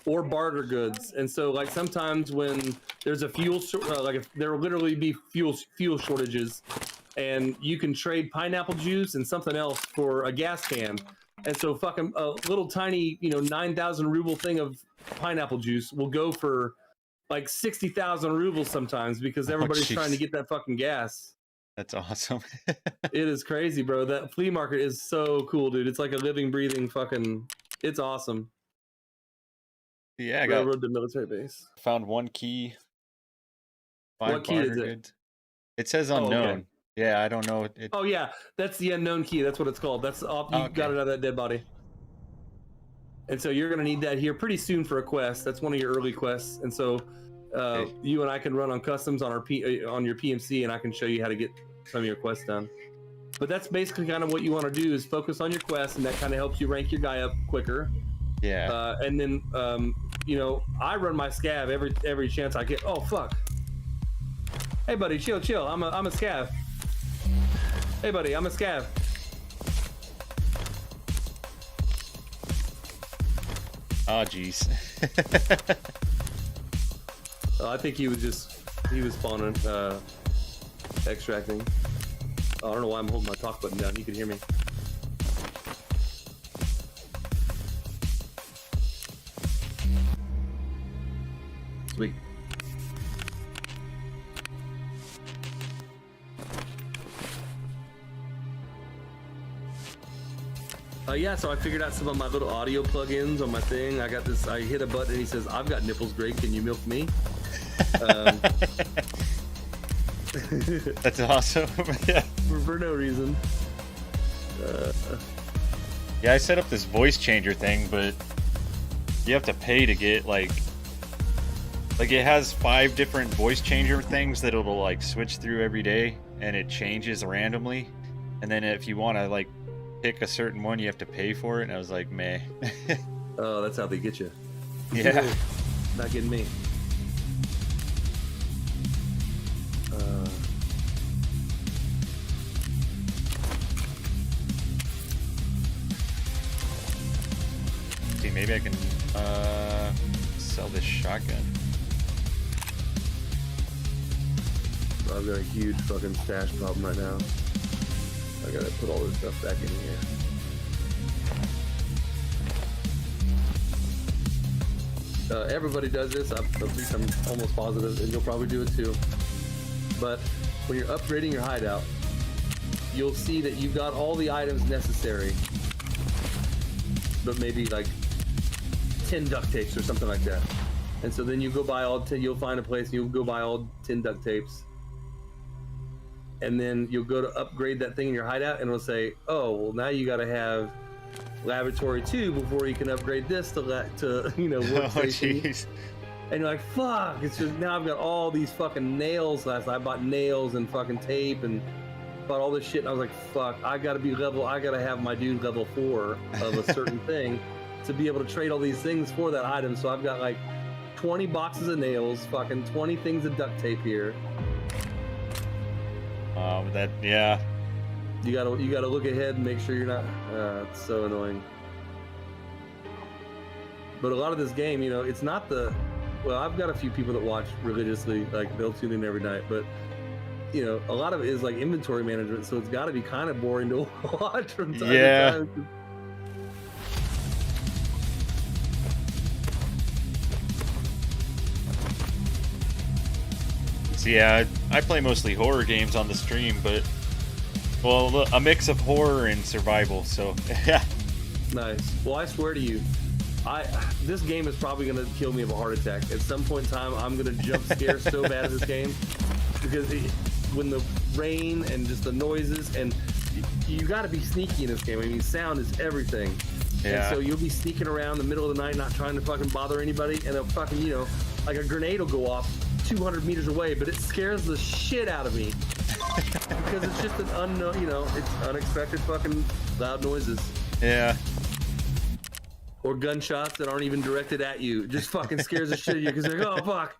or barter goods. And so, like, sometimes when there's a fuel, like if there will literally be fuel shortages, and you can trade pineapple juice and something else for a gas can. And so, fucking a little tiny, 9,000 ruble thing of pineapple juice will go for like 60,000 rubles sometimes because everybody's trying to get that fucking gas. That's awesome. It is crazy, bro. That flea market is so cool, dude. It's like a living, breathing fucking. It's awesome. Yeah, I Railroad to military base. found one key. What key is it? Goods. It says unknown. Okay. Yeah, I don't know. Oh yeah, that's the unknown key. That's what it's called. That's all you got it out of that dead body. And so you're gonna need that here pretty soon for a quest. That's one of your early quests. And so you and I can run on customs on on your PMC, and I can show you how to get some of your quests done. But that's basically kind of what you want to do is focus on your quests, and that kind of helps you rank your guy up quicker. Yeah. And then I run my scav every chance I get. Oh fuck. Hey buddy, chill. I'm a scav. Hey buddy, I'm a scav. Oh jeez. I think he was spawning, extracting. Oh, I don't know why I'm holding my talk button down. You can hear me. Sweet. Yeah, so I figured out some of my little audio plugins on my thing. I got this. I hit a button and he says, "I've got nipples, great. Can you milk me?" That's awesome. Yeah. For no reason. Yeah, I set up this voice changer thing, but you have to pay to get like it has 5 different voice changer things that it'll like switch through every day, and it changes randomly. And then if you want to like pick a certain one, you have to pay for it. And I was like, meh. Oh, that's how they get you. Yeah. Not getting me. See, maybe I can sell this shotgun. I've got a huge fucking stash problem right now. I gotta put all this stuff back in here. Everybody does this, at least I'm almost positive, and you'll probably do it too. But when you're upgrading your hideout, you'll see that you've got all the items necessary, but maybe like 10 duct tapes or something like that. And so then you go buy all 10, you'll find a place and you'll go buy all 10 duct tapes. And then you'll go to upgrade that thing in your hideout, and it'll say, "Oh, well, now you got to have laboratory 2 before you can upgrade this to workstation." Oh, and you're like, "Fuck!" It's just now I've got all these fucking nails. I bought nails and fucking tape and bought all this shit. And I was like, "Fuck! I gotta have my dude level 4 of a certain thing to be able to trade all these things for that item." So I've got like 20 boxes of nails, fucking 20 things of duct tape here. Yeah. You gotta look ahead and make sure you're not. It's so annoying. But a lot of this game, it's not the well, I've got a few people that watch religiously, like they'll tune in every night, but you know, a lot of it is like inventory management, so it's got to be kind of boring to watch from time to time. So yeah, I play mostly horror games on the stream, but well, a mix of horror and survival. So yeah. Nice. Well, I swear to you, this game is probably gonna kill me of a heart attack at some point in time. I'm gonna jump scare so bad at this game because when the rain and just the noises, and you got to be sneaky in this game. I mean, sound is everything. Yeah. And so you'll be sneaking around the middle of the night, not trying to fucking bother anybody, and they'll fucking, you know, like a grenade will go off 200 meters away, but it scares the shit out of me because it's just an unknown, you know, it's unexpected fucking loud noises. Yeah. Or gunshots that aren't even directed at you. It just fucking scares the shit out of you because they're like, oh fuck.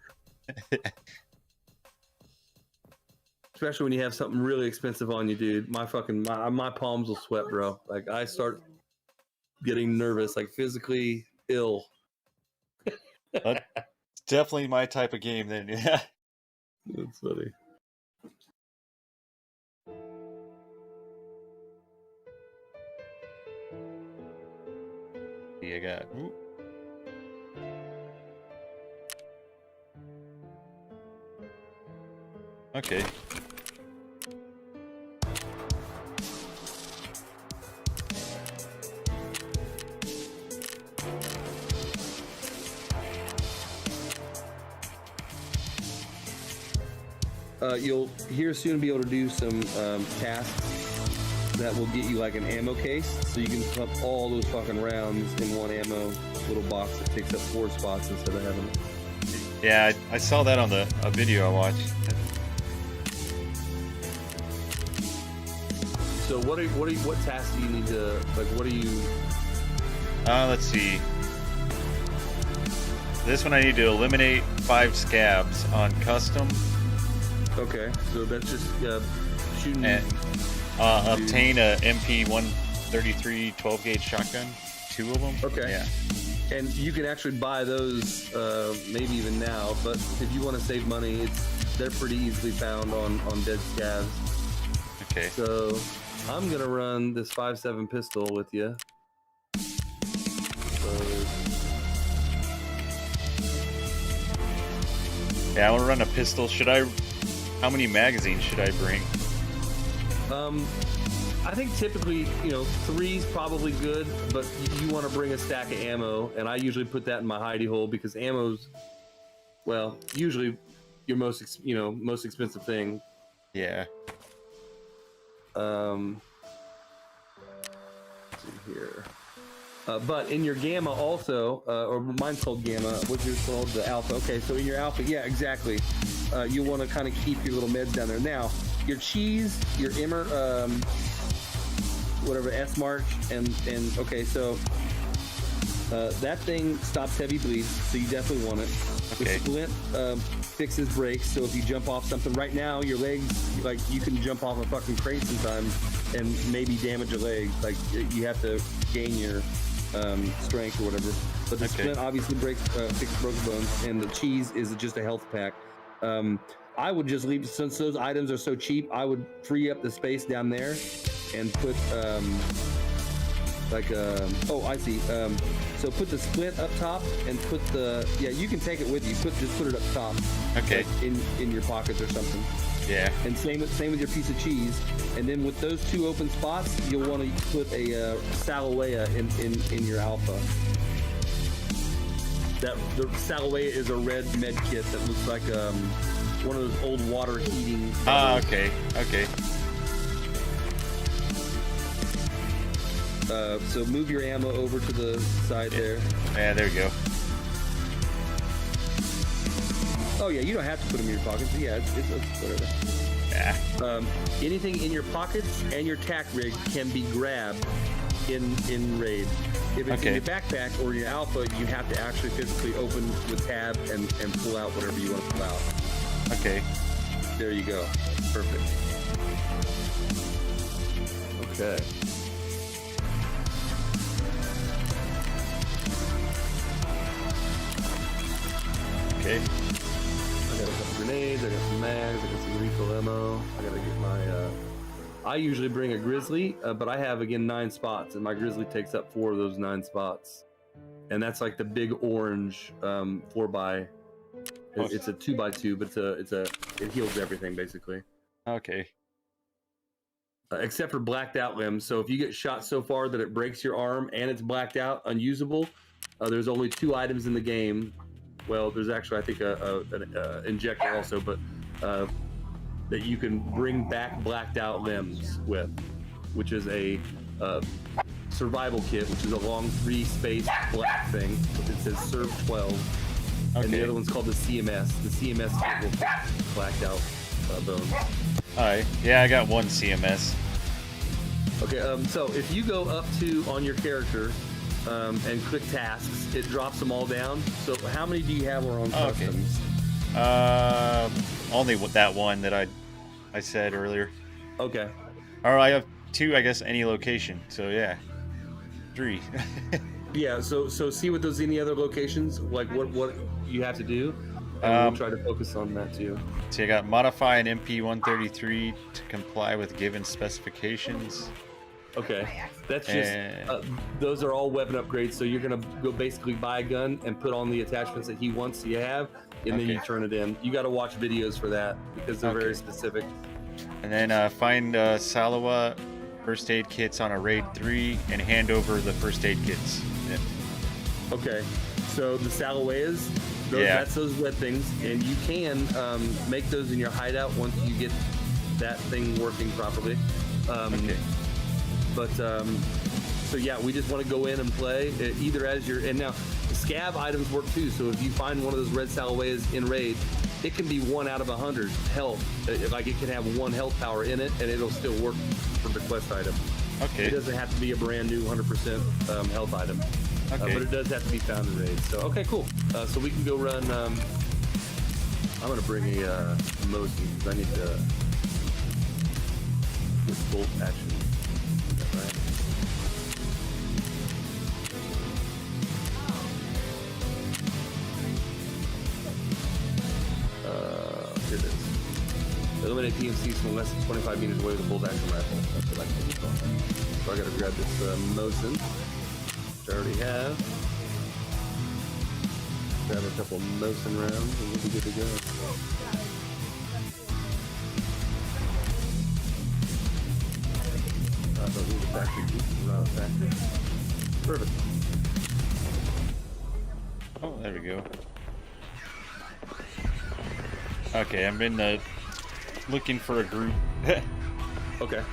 Especially when you have something really expensive on you, dude. My palms will sweat, bro. Like I start getting nervous, like physically ill. That's definitely my type of game then, yeah. That's funny. I got. Ooh. Okay. You'll here soon be able to do some tasks that will get you like an ammo case, so you can put all those fucking rounds in one ammo little box that takes up 4 spots instead of having. Yeah, I saw that on a video I watched. So what tasks do you need to, like, what are you? Let's see. This one I need to eliminate 5 scabs on custom. Okay, so that's just shooting. And obtain a MP133 12-gauge shotgun. 2 of them. Okay. Yeah. And you can actually buy those maybe even now, but if you want to save money, they're pretty easily found on dead scabs. Okay. So I'm gonna run this 5.7 pistol with you. Yeah, I want to run a pistol. How many magazines should I bring? I think typically, 3's probably good, but you want to bring a stack of ammo, and I usually put that in my hidey hole because ammo's, well, usually your most expensive thing. Yeah. Let's see here. But in your gamma also, or mine's called gamma, what's yours called? The alpha. Okay, so in your alpha, yeah, exactly. You want to kind of keep your little meds down there. Now, your cheese, your immer, whatever, S-March, and okay, so that thing stops heavy bleeds, so you definitely want it. Okay. The splint fixes brakes, so if you jump off something right now, your legs, like, you can jump off a fucking crate sometimes and maybe damage a leg. Like, you have to gain your strength or whatever. But the splint obviously fixes broken bones, and the cheese is just a health pack. I would just leave, since those items are so cheap, I would free up the space down there and put oh, I see. So put the splint up top and put you can take it with you. Just put it up top. Okay. Like in your pockets or something. Yeah. And same with your piece of cheese. And then with those 2 open spots, you'll want to put a Salawea in your alpha. The Salawea is a red med kit that looks like one of those old water heating. Okay. So move your ammo over to the side there. Yeah, there we go. Oh yeah, you don't have to put them in your pockets. Yeah, it's whatever. Yeah. Anything in your pockets and your tack rig can be grabbed in raid. If it's in your backpack or your alpha, you have to actually physically open the tab and pull out whatever you want to pull out. Okay. There you go. Perfect. Okay. Okay. I got a couple grenades, I got some mags, I got some refill ammo. I gotta get my, I usually bring a grizzly, but I have, again, 9 spots, and my grizzly takes up 4 of those 9 spots. And that's like the big orange 4x. It's a 2x2, but it heals everything, basically. Okay. Except for blacked out limbs. So if you get shot so far that it breaks your arm and it's blacked out, unusable, there's only 2 items in the game. Well, there's actually, I think, an injector also, but that you can bring back blacked out limbs with, which is a survival kit, which is a long 3-space black thing. It says serve 12. Okay. And the other one's called the CMS. The CMS kit will fix blacked out bones. Alright. Yeah, I got 1 CMS. Okay, so if you go up to on your character and click tasks, it drops them all down. So how many do you have on customs? Only that one that I said earlier. Okay. Or I have 2, I guess, any location. So yeah, 3. Yeah. So see what those any other locations like what you have to do. And we'll try to focus on that too. So I got modify an MP-133 to comply with given specifications. Okay, that's just those are all weapon upgrades. So you're gonna go basically buy a gun and put on the attachments that he wants you have, and then you turn it in. You got to watch videos for that because they're very specific. And then find Salawa first aid kits on a raid 3 and hand over the first aid kits. Yeah. Okay, so the Salawayas, that's those red things, and you can make those in your hideout once you get that thing working properly. Okay. But so yeah, we just want to go in and play either as your and now scab items work too. So if you find one of those red Salawayas in raid, it can be 1 out of 100 health. Like it can have 1 health power in it, and it'll still work for the quest item. Okay. It doesn't have to be a brand new 100% health item. Okay. But it does have to be found in raid. So okay, cool. So we can go run. I'm gonna bring a Mosin because I need to get bolt action. Right. Here it is. Eliminate PMCs from less than 25 meters away with a bolt action rifle. That's what I can do. So I gotta grab this Mosin, which I already have. Grab a couple Mosin rounds and we'll be good to go. I don't need a factory key around the factory. Perfect. Oh, there we go. Okay, I'm in the looking for a group. Okay.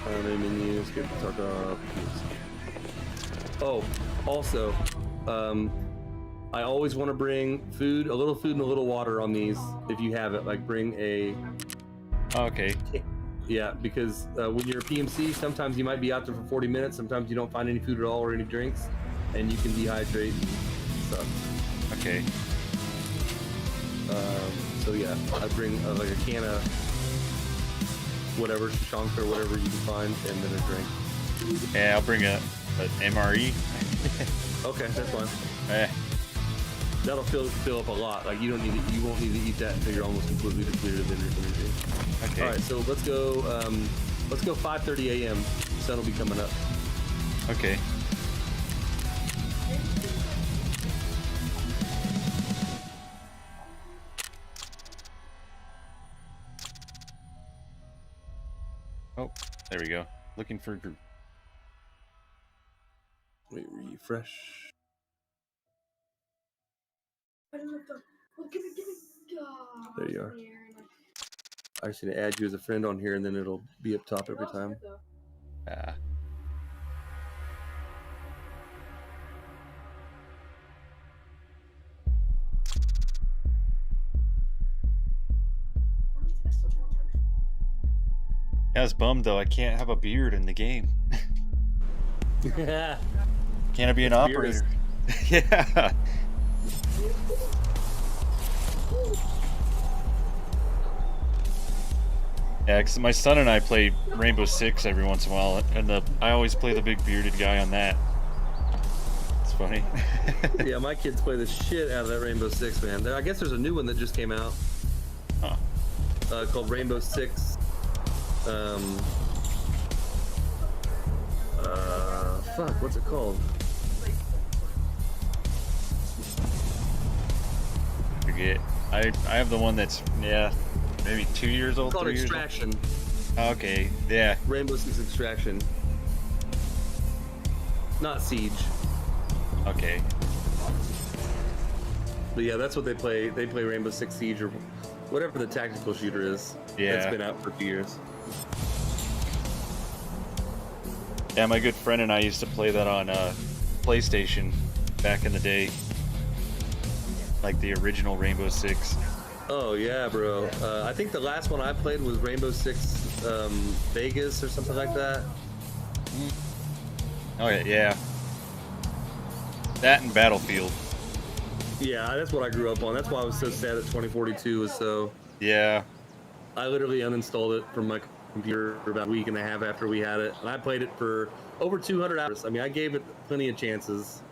Main menu, skip Tarkov. Oh, also, I always want to bring food, a little food and a little water on these if you have it. Like bring a. Okay. Yeah, because when you're a PMC, sometimes you might be out there for 40 minutes. Sometimes you don't find any food at all or any drinks, and you can dehydrate and stuff. Okay. So yeah, I bring like a can of whatever, chunk or whatever you can find, and then a drink. Yeah, I'll bring an MRE. Okay, that's fine. Eh. That'll fill up a lot. Like you won't need to eat that until you're almost completely depleted of energy. Okay. All right, so let's go 5:30 a.m. Sun will be coming up. Okay. Oh, there we go. Looking for a group. Wait, refresh. There you are. I just need to add you as a friend on here, and then it'll be up top every time. Ah. I was bummed though. I can't have a beard in the game. Yeah. Can't I be an operator? Yeah. Yeah, because my son and I play Rainbow Six every once in a while, and I always play the big bearded guy on that. It's funny. Yeah, my kids play the shit out of that Rainbow Six, man. I guess there's a new one that just came out. Huh. Called Rainbow Six. Fuck, what's it called? Forget. I have the one that's maybe 2 years old. It's called 3 years Extraction. old. Okay, yeah. Rainbow Six Extraction. Not Siege. Okay. But yeah, that's what they play. They play Rainbow Six Siege or whatever the tactical shooter is. Yeah. It's been out for a few years. Yeah, my good friend and I used to play that on PlayStation back in the day. Like the original Rainbow Six. Oh yeah, bro. I think the last one I played was Rainbow Six Vegas or something like that. Oh yeah. That and Battlefield. Yeah, that's what I grew up on. That's why I was so sad that 2042 was so... Yeah. I literally uninstalled it from my computer for about a week and a half after we had it. And I played it for over 200 hours. I mean, I gave it plenty of chances.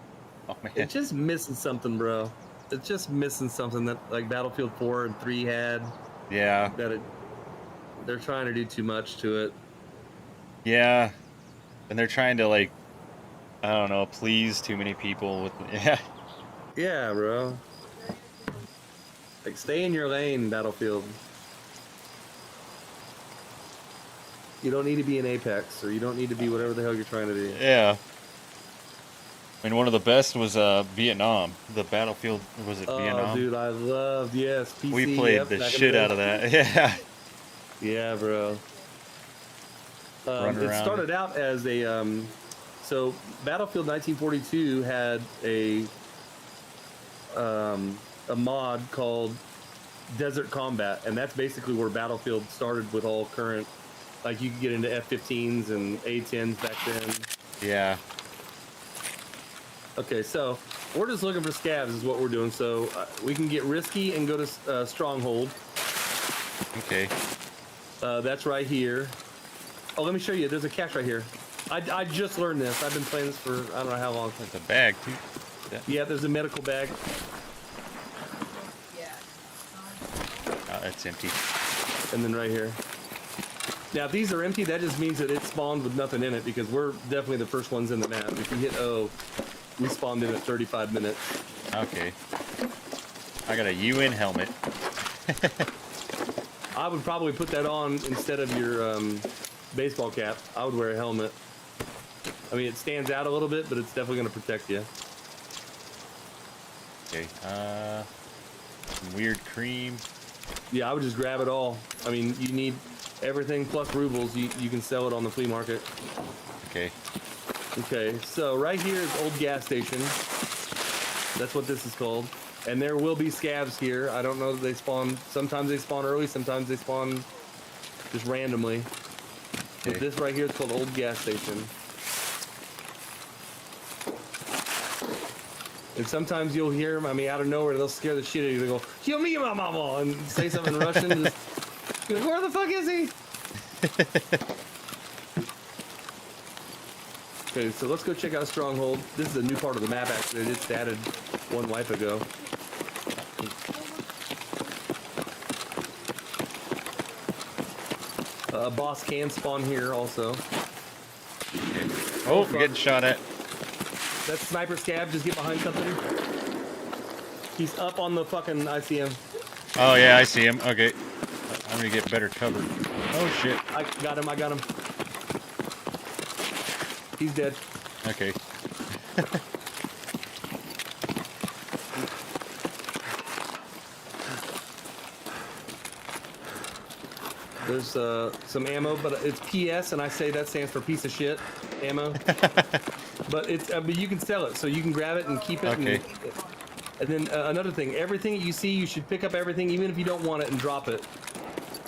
Oh man. It's just missing something, bro. It's just missing something that like Battlefield 4 and 3 had. Yeah. They're trying to do too much to it. Yeah. And they're trying to like, I don't know, please too many people with yeah. Yeah, bro. Like, stay in your lane, Battlefield. You don't need to be in Apex, or you don't need to be whatever the hell you're trying to do. Yeah. I mean, one of the best was Vietnam. The Battlefield, was it Vietnam? Oh, dude, I loved, yes, PC. We played yep, the shit out of that. Yeah. Yeah, bro. It started out as a, so Battlefield 1942 had a mod called Desert Combat, and that's basically where Battlefield started with all current, like you could get into F-15s and A-10s back then. Yeah. Okay, so we're just looking for scavs is what we're doing. So we can get risky and go to Stronghold. Okay. That's right here. Oh, let me show you. There's a cache right here. I just learned this. I've been playing this for I don't know how long. There's a bag too. Yeah, there's a medical bag. Oh, that's empty. And then right here. Now, if these are empty, that just means that it spawned with nothing in it because we're definitely the first ones in the map. If you hit O, we spawned in at 35 minutes. Okay. I got a UN helmet. I would probably put that on instead of your baseball cap. I would wear a helmet. I mean, it stands out a little bit, but it's definitely going to protect you. Okay. Some weird cream. Yeah, I would just grab it all. I mean, you need everything plus rubles. You can sell it on the flea market. Okay. Okay, so right here is old gas station. That's what this is called. And there will be scavs here. I don't know that they spawn. Sometimes they spawn early. Sometimes they spawn just randomly. Okay. But this right here is called old gas station. And sometimes you'll hear them, I mean, out of nowhere, they'll scare the shit out of you. They go, "Kill me, my mama," and say something in Russian. Just, where the fuck is he? Okay, so let's go check out Stronghold. This is a new part of the map, actually. It just added one wipe ago. A boss can spawn here also. Okay. Oh, we're getting shot at. That's Sniper Scav. Just get behind something. He's up on the fucking ICM. Oh yeah, I see him. Okay. I'm gonna get better cover. Oh shit. I got him. He's dead. Okay. There's some ammo, but it's PS, and I say that stands for piece of shit ammo. But it's but you can sell it, so you can grab it and keep it. Okay. And then another thing, everything you see, you should pick up everything, even if you don't want it, and drop it.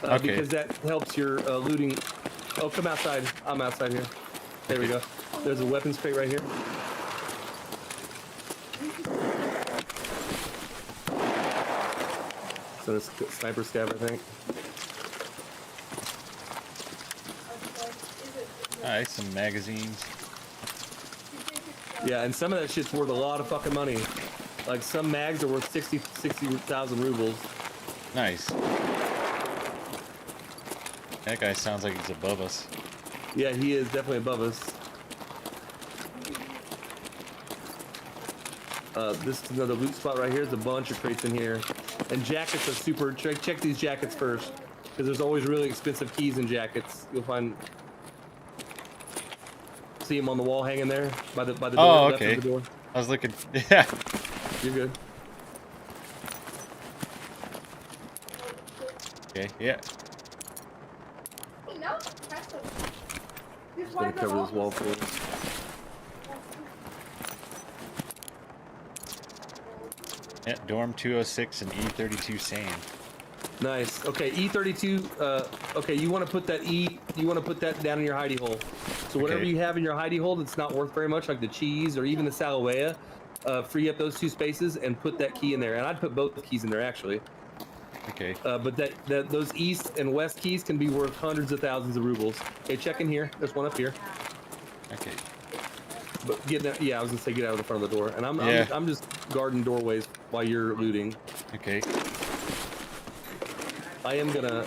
Okay. Because that helps your looting. Oh, come outside. I'm outside here. There we go. There's a weapons crate right here. So it's Sniper Scav, I think. Alright, some magazines. Yeah, and some of that shit's worth a lot of fucking money. Like some mags are worth 60,000 rubles. Nice. That guy sounds like he's above us. Yeah, he is definitely above us. This is another loot spot right here. There's a bunch of crates in here. And jackets are super... Check these jackets first. Because there's always really expensive keys in jackets. You'll find... See them on the wall hanging there? By the door? Oh, left okay. of the door. I was looking... Yeah. You're good. Okay, yeah. Just gonna cover this wall for us. Yeah, dorm 206 and E32 sand. Nice. Okay, E32. Okay, you want to put that you want to put that down in your hidey hole. So whatever Okay. you have in your hidey hole that's not worth very much, like the cheese or even the Salawea, free up those 2 spaces and put that key in there. And I'd put both keys in there actually. Okay. But those east and west keys can be worth hundreds of thousands of rubles. Okay, check in here. There's one up here. Okay. But get that. Yeah, I was gonna say get out of the front of the door. And Yeah. I'm just guarding doorways while you're looting. Okay. I am gonna,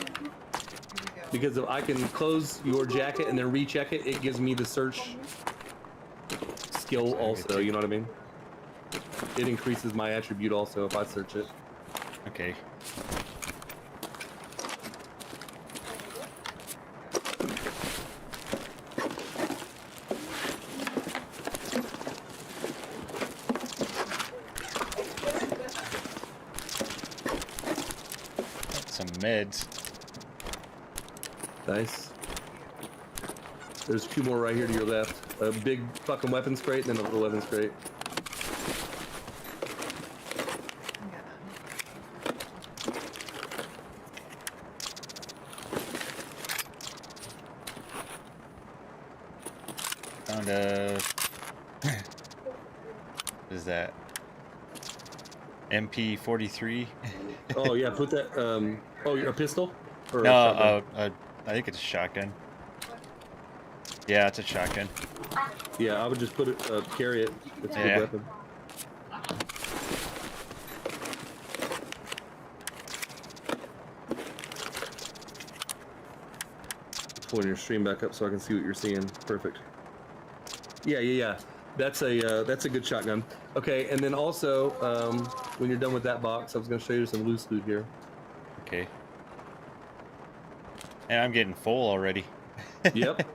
because if I can close your jacket and then recheck it, it gives me the search skill also, you know what I mean? It increases my attribute also if I search it. Okay. Some meds. Nice. There's 2 more right here to your left. A big fucking weapons crate and then a little weapons crate. Found a... What is that? MP43? Oh yeah, put that, oh, a pistol? Or a No, shotgun? I think it's a shotgun. Yeah, it's a shotgun. Yeah, I would just put it, carry it. It's a Yeah. good weapon. Pulling your stream back up so I can see what you're seeing. Perfect. Yeah. That's a good shotgun. Okay, and then also, when you're done with that box, I was gonna show you some loose loot here. Okay. And I'm getting full already. Yep.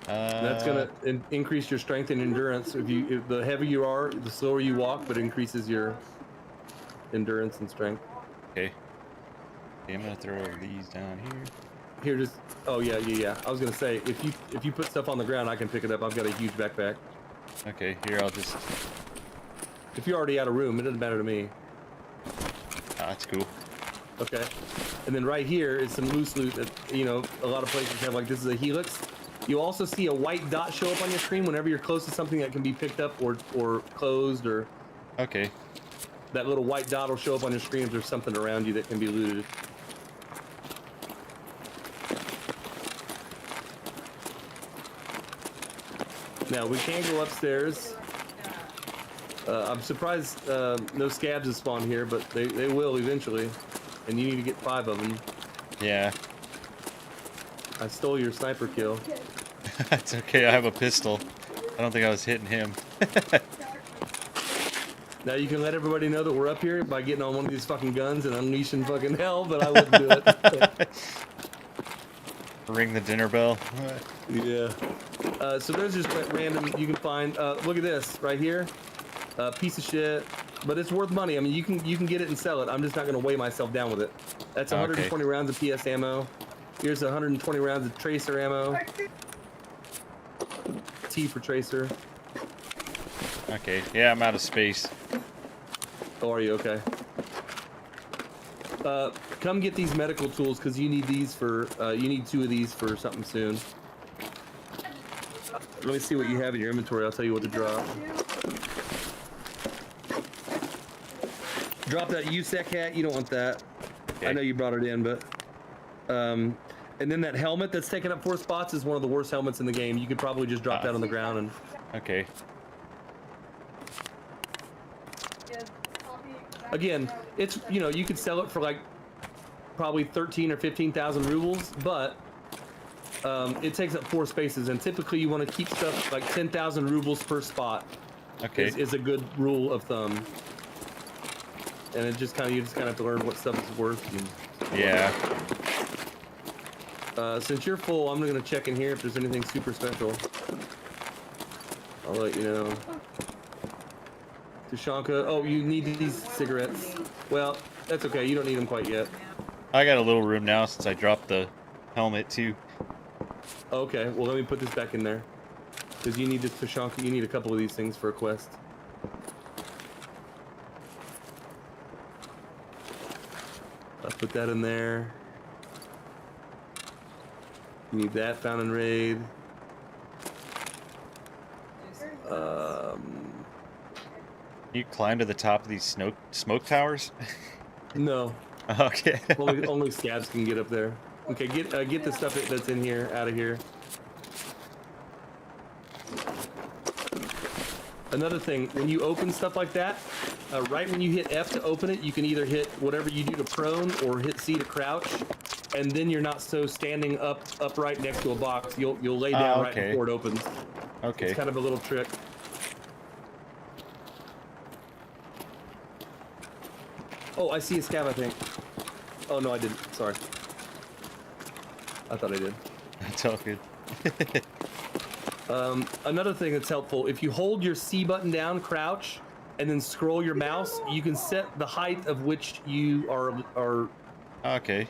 That's gonna increase your strength and endurance. If the heavier you are, the slower you walk, but increases your endurance and strength. Okay. Okay, I'm gonna throw these down here. Here, just oh yeah. I was gonna say if you put stuff on the ground, I can pick it up. I've got a huge backpack. Okay, here I'll just... If you're already out of room, it doesn't matter to me. Ah, that's cool. Okay. And then right here is some loose loot that, you know, a lot of places have, like this is a helix. You'll also see a white dot show up on your screen whenever you're close to something that can be picked up or closed, or Okay. that little white dot will show up on your screen if there's something around you that can be looted. Now we can go upstairs. I'm surprised no scabs have spawned here, but they will eventually. And you need to get 5 of them. Yeah. I stole your sniper kill. It's okay, I have a pistol. I don't think I was hitting him. Now you can let everybody know that we're up here by getting on one of these fucking guns and unleashing fucking hell, but I wouldn't do it. Ring the dinner bell. Yeah. So there's just random you can find. Look at this right here. Piece of shit, but it's worth money. I mean, you can get it and sell it. I'm just not going to weigh myself down with it. That's 120 rounds of PS ammo. Here's 120 rounds of tracer ammo. T for tracer. Okay, yeah, I'm out of space. Oh, are you okay? Come get these medical tools because you need these for. You need 2 of these for something soon. Let me see what you have in your inventory. I'll tell you what to drop. Drop that USEC hat. You don't want that. Okay. I know you brought it in, but And then that helmet that's taking up 4 spots is one of the worst helmets in the game. You could probably just drop that on the ground and... Okay. Again, it's, you know, you could sell it for like probably 13 or 15,000 rubles, but it takes up 4 spaces, and typically you want to keep stuff like 10,000 rubles per spot. Okay. Is a good rule of thumb. And it just kind of, you just kind of have to learn what stuff is worth. And, yeah. Since you're full, I'm gonna check in here if there's anything super special. I'll let you know. Tushanka, oh, you need these cigarettes. Well, that's okay. You don't need them quite yet. I got a little room now since I dropped the helmet too. Okay, well let me put this back in there. Because you need this Tushanka, you need a couple of these things for a quest. I'll put that in there. You need that found in raid. You climb to the top of these smoke towers? No. Okay. only scabs can get up there. Okay, get the stuff that's in here out of here. Another thing, when you open stuff like that, right when you hit F to open it, you can either hit whatever you do to prone or hit C to crouch, and then you're not so standing upright next to a box. You'll lay down right before it opens. Okay. It's kind of a little trick. Oh, I see a scab, I think. Oh no, I didn't. Sorry. I thought I did. That's all good. Another thing that's helpful, if you hold your C button down, crouch, and then scroll your mouse, you can set the height of which you are. Okay.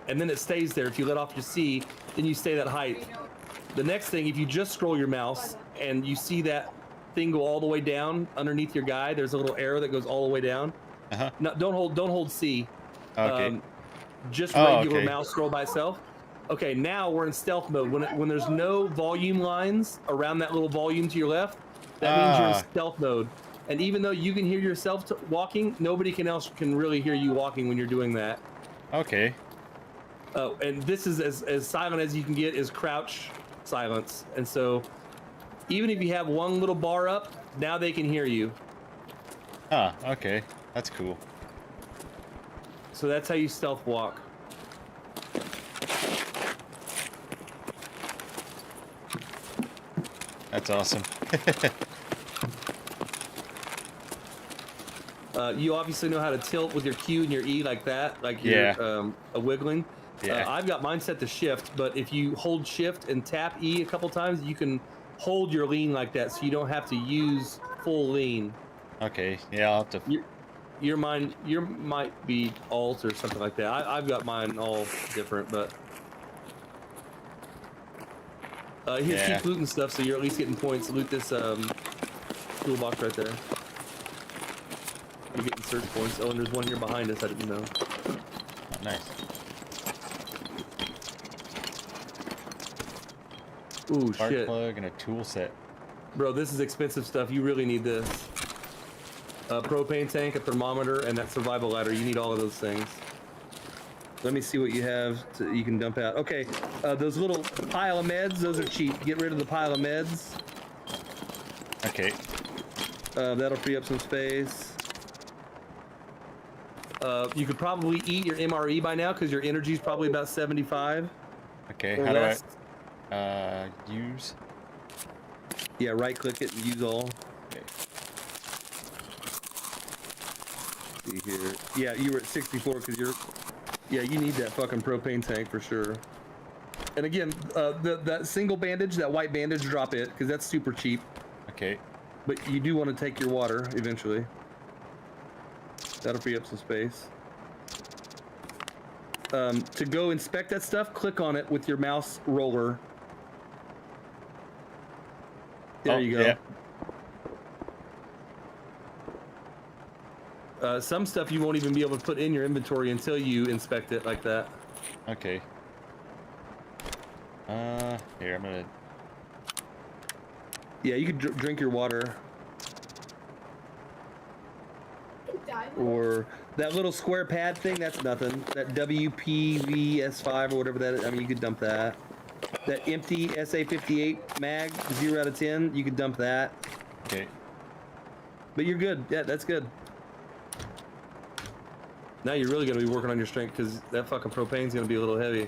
And then it stays there. If you let off your C, then you stay that height. The next thing, if you just scroll your mouse and you see that thing go all the way down underneath your guy, there's a little arrow that goes all the way down. Uh-huh. No, don't hold C. Okay. Just regular mouse scroll by itself. Okay, now we're in stealth mode. When there's no volume lines around that little volume to your left, that means you're in stealth mode. And even though you can hear yourself walking, nobody else can really hear you walking when you're doing that. Okay. And this is as silent as you can get, is crouch silence. And so even if you have one little bar up, now they can hear you. Ah, okay. That's cool. So that's how you stealth walk. That's awesome. You obviously know how to tilt with your Q and your E like that, like you're a wiggling. Yeah. I've got mine set to shift, but if you hold shift and tap E a couple times, you can hold your lean like that, so you don't have to use full lean. Okay. Yeah, I'll have to. Your might be alt or something like that. I've got mine all different, but here, keep looting stuff, so you're at least getting points. Loot this toolbox right there. You're getting search points. Oh, and there's one here behind us. I didn't know. Oh, nice. Ooh, Spark shit. plug and a tool set. Bro, this is expensive stuff. You really need this. A propane tank, a thermometer, and that survival ladder. You need all of those things. Let me see what you have you can dump out. Okay, those little pile of meds, those are cheap. Get rid of the pile of meds. Okay. That'll free up some space. You could probably eat your MRE by now because your energy is probably about 75. Okay, or how less. do I use? Yeah, right click it and use all. Okay. See here. Yeah, you were at 64 because you're... Yeah, you need that fucking propane tank for sure. And again, that single bandage, that white bandage, drop it because that's super cheap. Okay. But you do want to take your water eventually. That'll free up some space. To go inspect that stuff, click on it with your mouse roller. There you go. Yeah. Some stuff you won't even be able to put in your inventory until you inspect it like that. Okay. Here, I'm gonna... Yeah, you could drink your water. or that little square pad thing, that's nothing. That WPVS5 or whatever that is, I mean, you could dump that. That empty SA58 mag, 0 out of 10, you could dump that. Okay. But you're good. Yeah, that's good. Now you're really going to be working on your strength because that fucking propane's going to be a little heavy.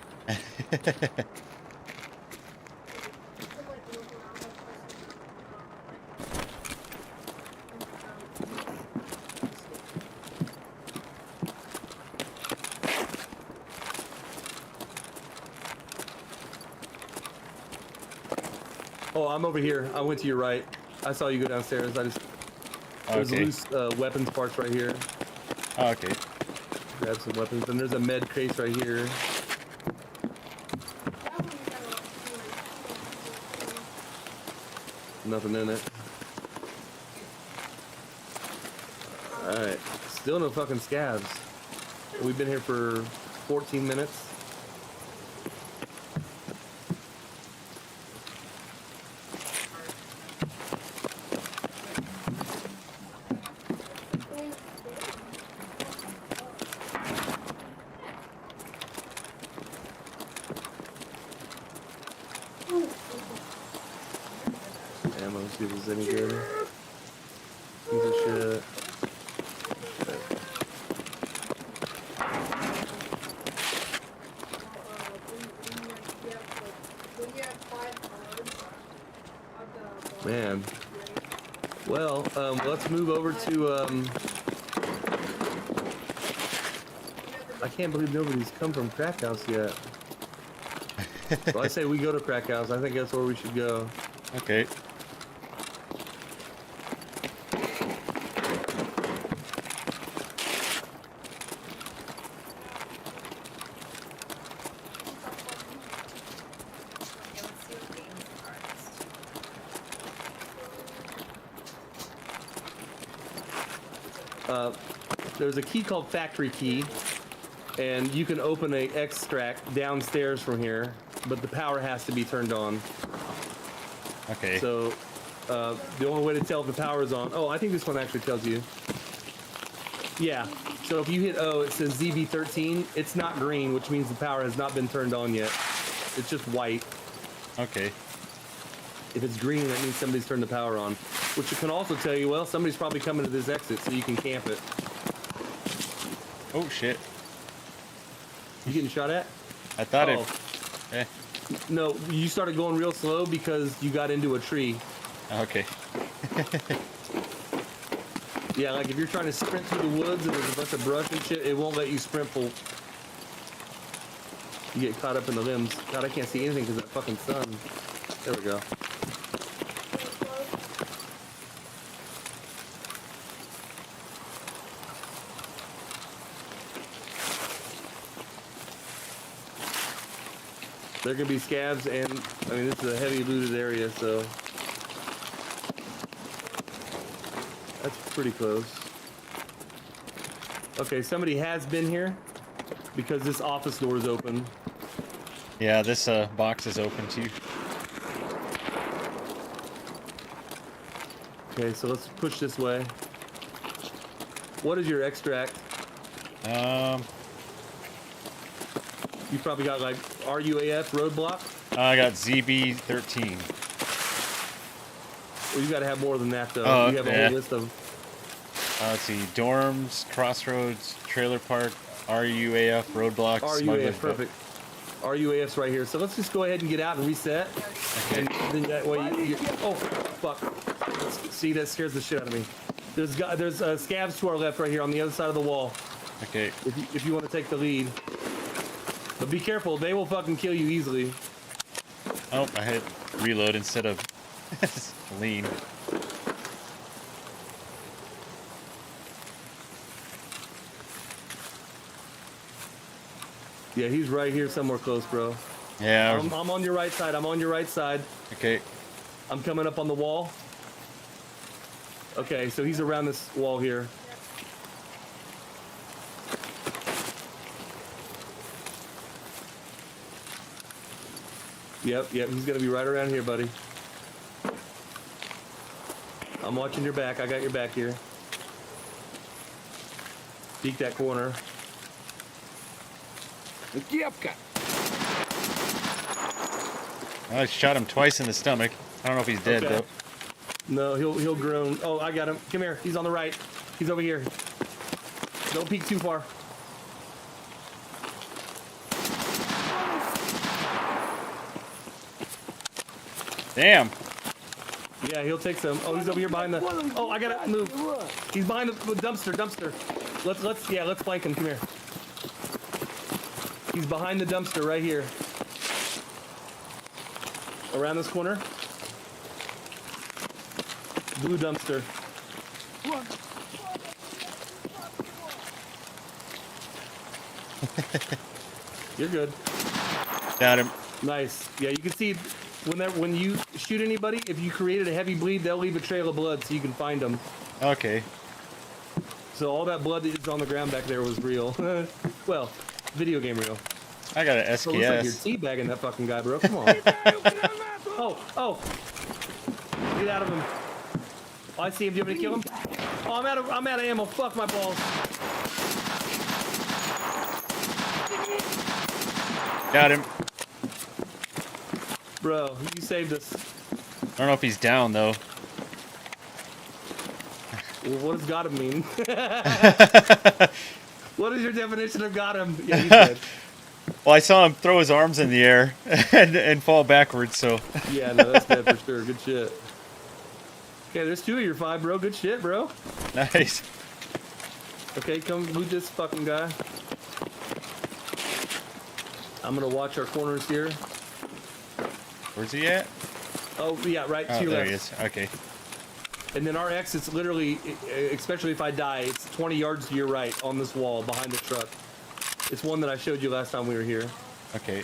Oh, I'm over here. I went to your right. I saw you go downstairs. There's loose weapons parts right here. Oh, okay. Grab some weapons, and there's a med case right here. Nothing in it. Alright. Still no fucking scavs. We've been here for 14 minutes. See if there's any good. Piece of shit. Man. Well, let's move over to, I can't believe nobody's come from Crack House yet. Well, I say we go to Crack House. I think that's where we should go. Okay. There's a key called Factory Key, and you can open a extract downstairs from here, but the power has to be turned on. Okay. So the only way to tell if the power is on. Oh, I think this one actually tells you. Yeah. So if you hit O, it says ZB13. It's not green, which means the power has not been turned on yet. It's just white. Okay. If it's green, that means somebody's turned the power on. Which it can also tell you, well, somebody's probably coming to this exit, so you can camp it. Oh shit. You getting shot at? I thought it. Eh. No, you started going real slow because you got into a tree. Okay. Yeah, like if you're trying to sprint through the woods and there's a bunch of brush and shit, it won't let you sprint full. You get caught up in the limbs. God, I can't see anything because of that fucking sun. There we go. They're gonna be scavs, and I mean this is a heavy looted area, so that's pretty close. Okay, somebody has been here because this office door is open. Yeah, this box is open too. Okay, so let's push this way. What is your extract? You probably got like RUAF roadblock. I got ZB13. Well, you got to have more than that though. Oh, you have a yeah. whole list of. Let's see, dorms, crossroads, trailer park, RUAF, roadblocks. RUAF, perfect. RUAF's right here. So let's just go ahead and get out and reset. Okay. And then that way you oh, fuck. See, that scares the shit out of me. There's scavs to our left right here on the other side of the wall. Okay. If you want to take the lead. But be careful, they will fucking kill you easily. Oh, I hit reload instead of lean. Yeah, he's right here somewhere close, bro. Yeah. I'm on your right side. I'm on your right side. Okay. I'm coming up on the wall. Okay, so he's around this wall here. Yep, he's gonna be right around here, buddy. I'm watching your back. I got your back here. Peek that corner. I shot him twice in the stomach. I don't know if he's dead though. No, he'll groan. Oh, I got him. Come here. He's on the right. He's over here. Don't peek too far. Damn. Yeah, he'll take some. Oh, he's over here behind the. Oh, I gotta move. He's behind the dumpster. Let's flank him. Come here. He's behind the dumpster right here. Around this corner. Blue dumpster. You're good. Got him. Nice. Yeah, you can see when you shoot anybody, if you created a heavy bleed, they'll leave a trail of blood so you can find them. Okay. So all that blood that is on the ground back there was real. Well, video game real. I got an SKS. So it looks like you're teabagging that fucking guy, bro. Come on. Oh. Get out of him. Oh, I see him. Do you want me to kill him? Oh, I'm out of ammo. Fuck my balls. Got him. Bro, you saved us. I don't know if he's down though. Well, what does got him mean? What is your definition of got him? Yeah, he's dead. Well, I saw him throw his arms in the air and fall backwards, so. Yeah, no, that's dead for sure. Good shit. Okay, there's 2 of your 5, bro. Good shit, bro. Nice. Okay, come loot this fucking guy. I'm gonna watch our corners here. Where's he at? Oh, yeah, right to Oh, your there left. he is. Okay. And then our exit's literally, especially if I die, it's 20 yards to your right on this wall behind the truck. It's one that I showed you last time we were here. Okay.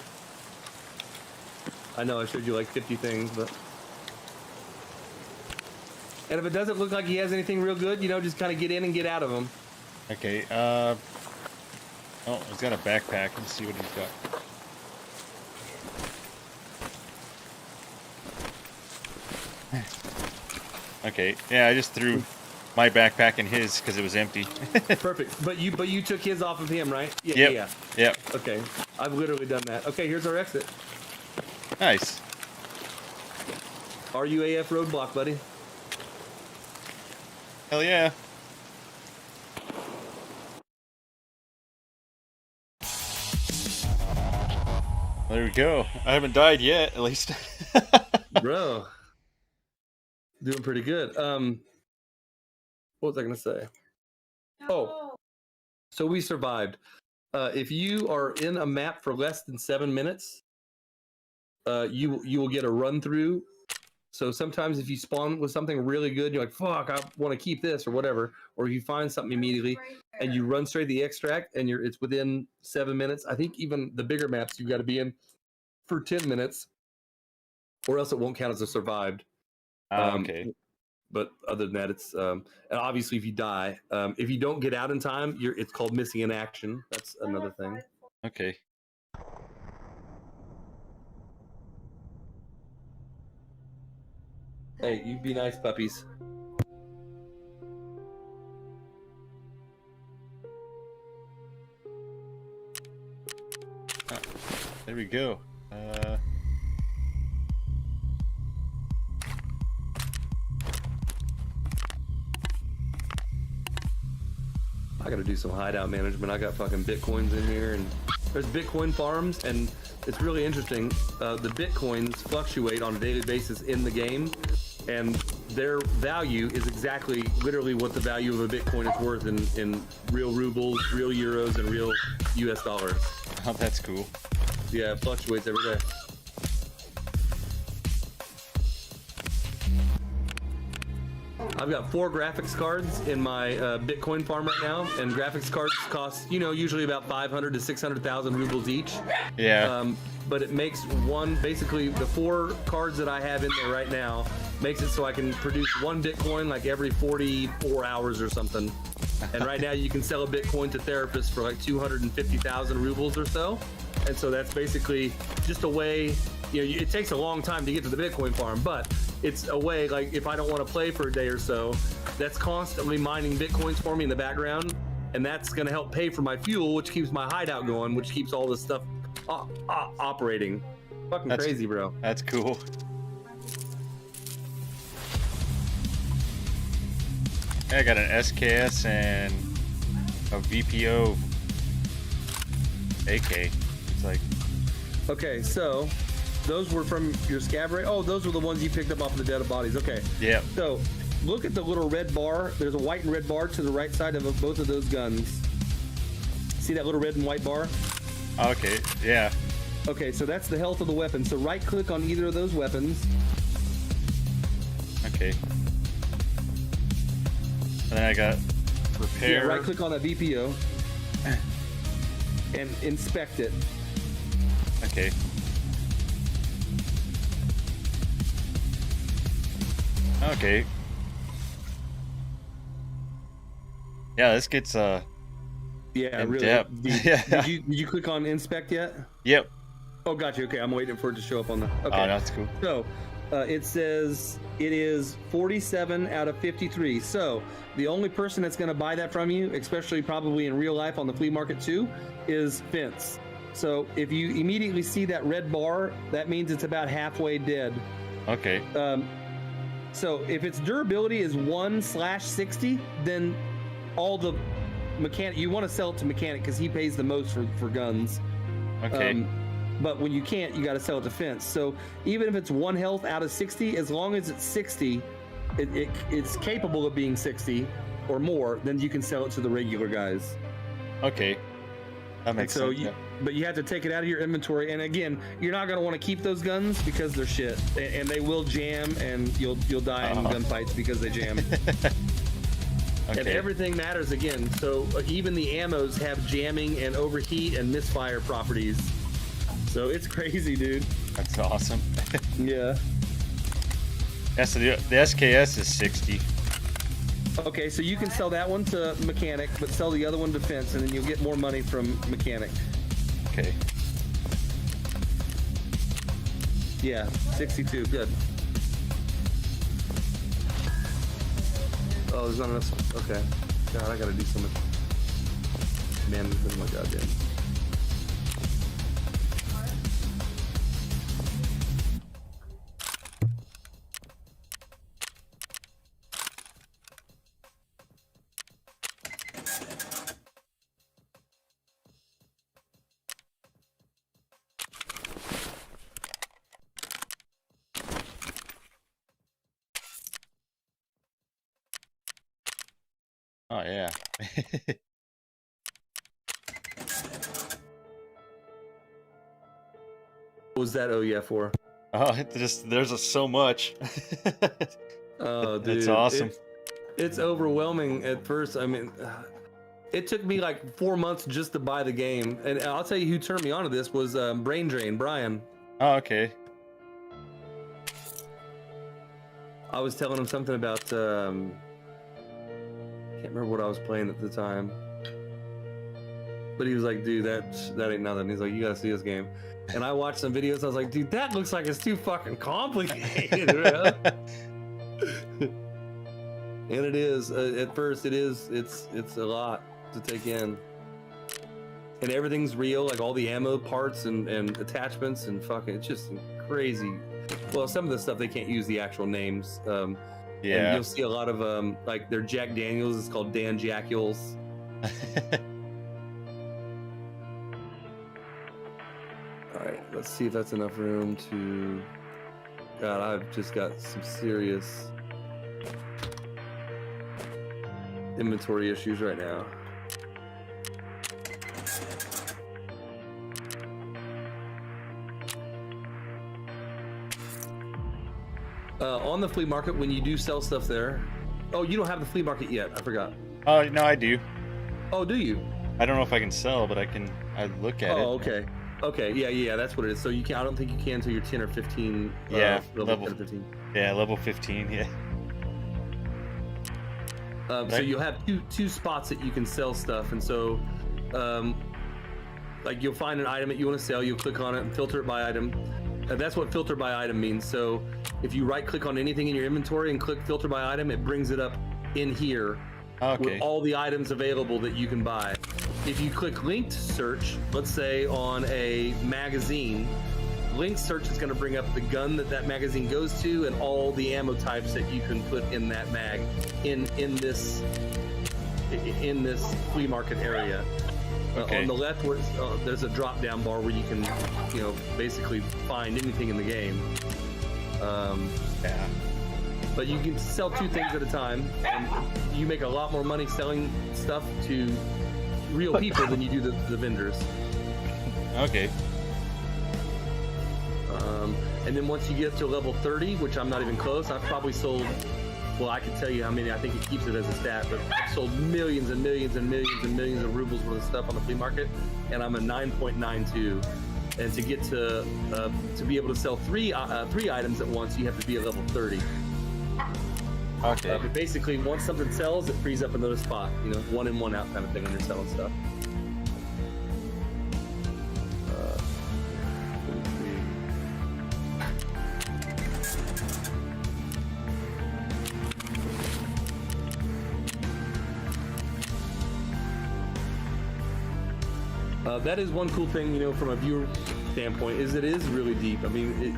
I know I showed you like 50 things, but... And if it doesn't look like he has anything real good, you know, just kind of get in and get out of him. Okay. Oh, he's got a backpack. Let's see what he's got. Okay. Yeah, I just threw my backpack in his because it was empty. Perfect. But you took his off of him, right? Yeah. Yep. Yeah. Yep. Okay. I've literally done that. Okay, here's our exit. Nice. RUAF roadblock, buddy. Hell yeah. There we go. I haven't died yet, at least. Bro. Doing pretty good. What was I gonna say? Oh. So we survived. If you are in a map for less than 7 minutes, you will get a run through. So sometimes if you spawn with something really good, you're like, fuck, I want to keep this or whatever. Or if you find something immediately and you run straight to the extract and it's within 7 minutes. I think even the bigger maps you've got to be in for 10 minutes or else it won't count as a survived. Okay. But other than that, it's and obviously if you die, if you don't get out in time, it's called missing in action. That's another thing. Okay. Hey, you be nice, puppies. There we go. I gotta do some hideout management. I got fucking bitcoins in here, and there's bitcoin farms, and it's really interesting. The bitcoins fluctuate on a daily basis in the game, and their value is exactly, literally what the value of a bitcoin is worth in real rubles, real euros, and real US dollars. Oh, that's cool. Yeah, it fluctuates every day. I've got 4 graphics cards in my Bitcoin farm right now, and graphics cards cost, usually about 500 to 600,000 rubles each. Yeah. But it makes basically the 4 cards that I have in there right now makes it so I can produce 1 Bitcoin like every 44 hours or something. And right now you can sell a Bitcoin to therapists for like 250,000 rubles or so. And so that's basically just a way, it takes a long time to get to the Bitcoin farm, but it's a way, like if I don't want to play for a day or so, that's constantly mining Bitcoins for me in the background. and that's going to help pay for my fuel, which keeps my hideout going, which keeps all this stuff operating. Fucking crazy, bro. That's cool. I got an SKS and a VPO AK. It's like, okay, so those were from your scav raid. Oh, those were the ones you picked up off of the dead bodies. Okay. yeah. So look at the little red bar. There's a white and red bar to the right side of both of those guns. See that little red and white bar? Okay. Yeah. Okay, so that's the health of the weapon. So right click on either of those weapons. Okay. And then I got repair. Yeah, right click on that VPO and inspect it. Okay. Okay. Yeah, this gets Yeah, in really. depth. Yeah. Did you click on inspect yet? Yep. Oh, gotcha. Okay, I'm waiting for it to show up on the. Okay. Oh, that's cool. So it says it is 47 out of 53. So the only person that's going to buy that from you, especially probably in real life on the flea market too, is Vince. So if you immediately see that red bar, that means it's about halfway dead. Okay. So if its durability is 1/60, then all the mechanic, you want to sell it to mechanic because he pays the most for guns. Okay. But when you can't, you got to sell it to Fence. So even if it's 1 health out of 60, as long as it's 60, it's capable of being 60 or more, then you can sell it to the regular guys. Okay. That makes so sense. But you have to take it out of your inventory. And again, you're not going to want to keep those guns because they're shit, and they will jam, and you'll die in gunfights because they jam. Okay. And everything matters again. So even the ammos have jamming and overheat and misfire properties. So it's crazy, dude. That's awesome. Yeah. Yeah, so the SKS is 60. Okay, so you can sell that one to mechanic, but sell the other one to Fence, and then you'll get more money from mechanic. Okay. Yeah, 62. Good. Oh, there's not enough. Okay. God, I gotta do so much management of my goddamn. Oh yeah. What was that? Oh yeah, for? Oh, there's so much. Oh, dude, That's awesome. It's overwhelming at first. I mean, it took me like 4 months just to buy the game, and I'll tell you who turned me onto this was Brain Drain, Brian. Oh, okay. I was telling him something about I can't remember what I was playing at the time, but he was like, "Dude, that ain't nothing." He's like, "You gotta see this game." And I watched some videos. I was like, "Dude, that looks like it's too fucking complicated." Bro. And it is. At first, it is. It's a lot to take in, and everything's real, like all the ammo parts and attachments and fucking. It's just crazy. Well, some of the stuff they can't use the actual names. Yeah. And you'll see a lot of like their Jack Daniels is called Dan Jackules. All right, let's see if that's enough room to. God, I've just got some serious inventory issues right now. On the flea market, when you do sell stuff there, oh, you don't have the flea market yet. I forgot. Oh no, I do. Oh, do you? I don't know if I can sell, but I look at it. Oh, okay. Okay, yeah, that's what it is. So you can. I don't think you can until you're 10 or 15. Yeah, level 10 or 15. Yeah, level 15. Yeah. So you'll have two spots that you can sell stuff, and so, like you'll find an item that you want to sell. You'll click on it and filter it by item. That's what filter by item means. So if you right click on anything in your inventory and click filter by item, it brings it up in here, Okay. with all the items available that you can buy. If you click linked search, let's say on a magazine, linked search is going to bring up the gun that magazine goes to and all the ammo types that you can put in that mag in this flea market area. Okay. On the left, where there's a drop-down bar where you can, basically find anything in the game. Yeah. But you can sell 2 things at a time, and you make a lot more money selling stuff to real people than you do the vendors. Okay. And then once you get to level 30, which I'm not even close, I've probably sold, well, I can tell you how many, I think it keeps it as a stat, but I've sold millions and millions and millions and millions of rubles worth of stuff on the flea market, and I'm a 9.92. And to get to be able to sell three items at once, you have to be at level 30. Okay. But basically, once something sells, it frees up another spot. 1 in, 1 out kind of thing when you're selling stuff. That is one cool thing, from a viewer standpoint, is it is really deep. I mean,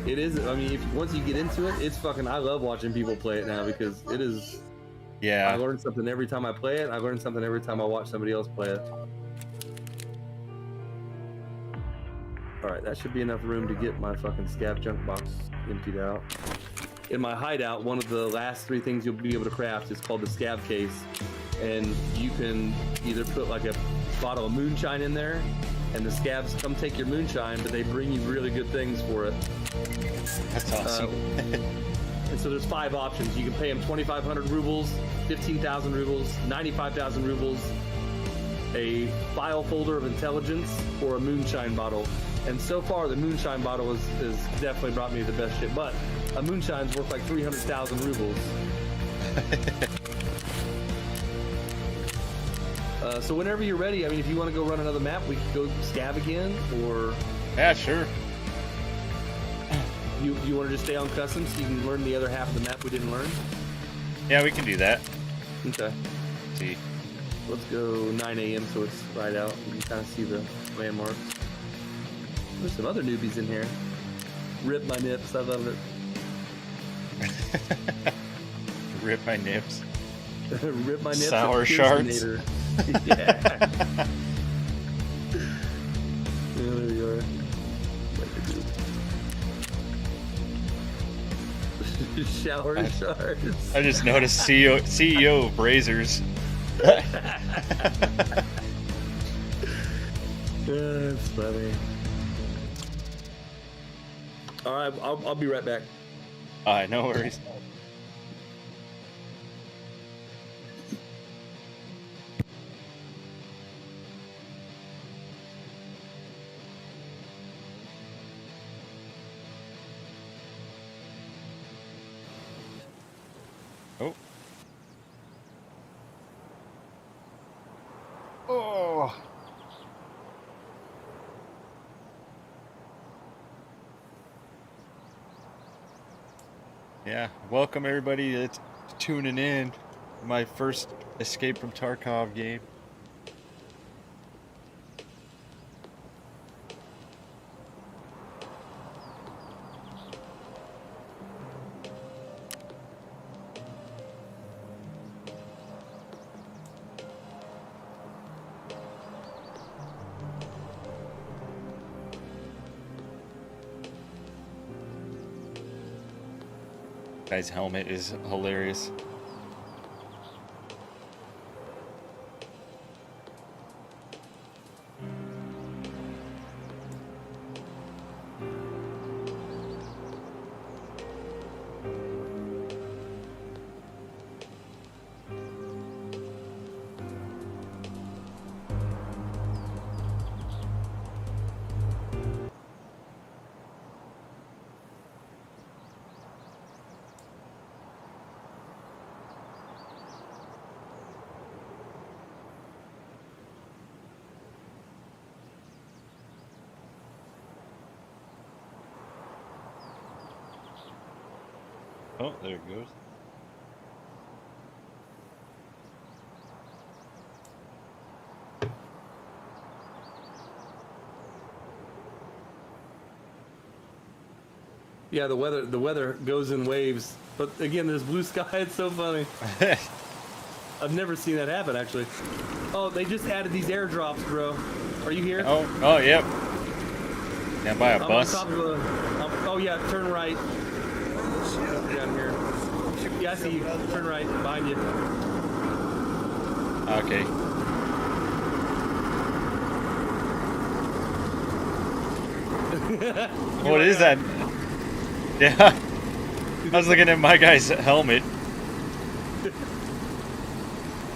it is. I mean, once you get into it, it's fucking. I love watching people play it now because it is. Yeah. I learn something every time I play it. I learn something every time I watch somebody else play it. All right, that should be enough room to get my fucking scav junk box emptied out. In my hideout, one of the last 3 things you'll be able to craft is called the scav case, and you can either put like a bottle of moonshine in there, and the scavs come take your moonshine, but they bring you really good things for it. That's awesome. And so there's 5 options. You can pay them 2,500 rubles, 15,000 rubles, 95,000 rubles, a file folder of intelligence, or a moonshine bottle. And so far, the moonshine bottle has definitely brought me the best shit. But a moonshine's worth like 300,000 rubles. So whenever you're ready, I mean, if you want to go run another map, we could go scav again, or Yeah, sure. you want to just stay on custom so you can learn the other half of the map we didn't learn? Yeah, we can do that. Okay. Let's see. Let's go 9 a.m. so it's right out. You can kind of see the landmarks. There's some other newbies in here. Rip my nips. I love it. Rip my nips. Rip my nips. Sour shards. Yeah. There you are. Shower shards. I just noticed CEO of Brazers. That's funny. All right, I'll be right back. No worries. Oh. Oh. Yeah, welcome everybody that's tuning in. My first Escape from Tarkov game. Guy's helmet is hilarious. Oh, there it goes. Yeah, the weather goes in waves. But again, there's blue sky. It's so funny. I've never seen that happen, actually. Oh, they just added these airdrops, bro. Are you here? Oh, yep. Can I buy a bus? On top of oh yeah, turn right. Down here. Yeah, I see you. Turn right, behind you. Okay. What is that? Yeah. I was looking at my guy's helmet.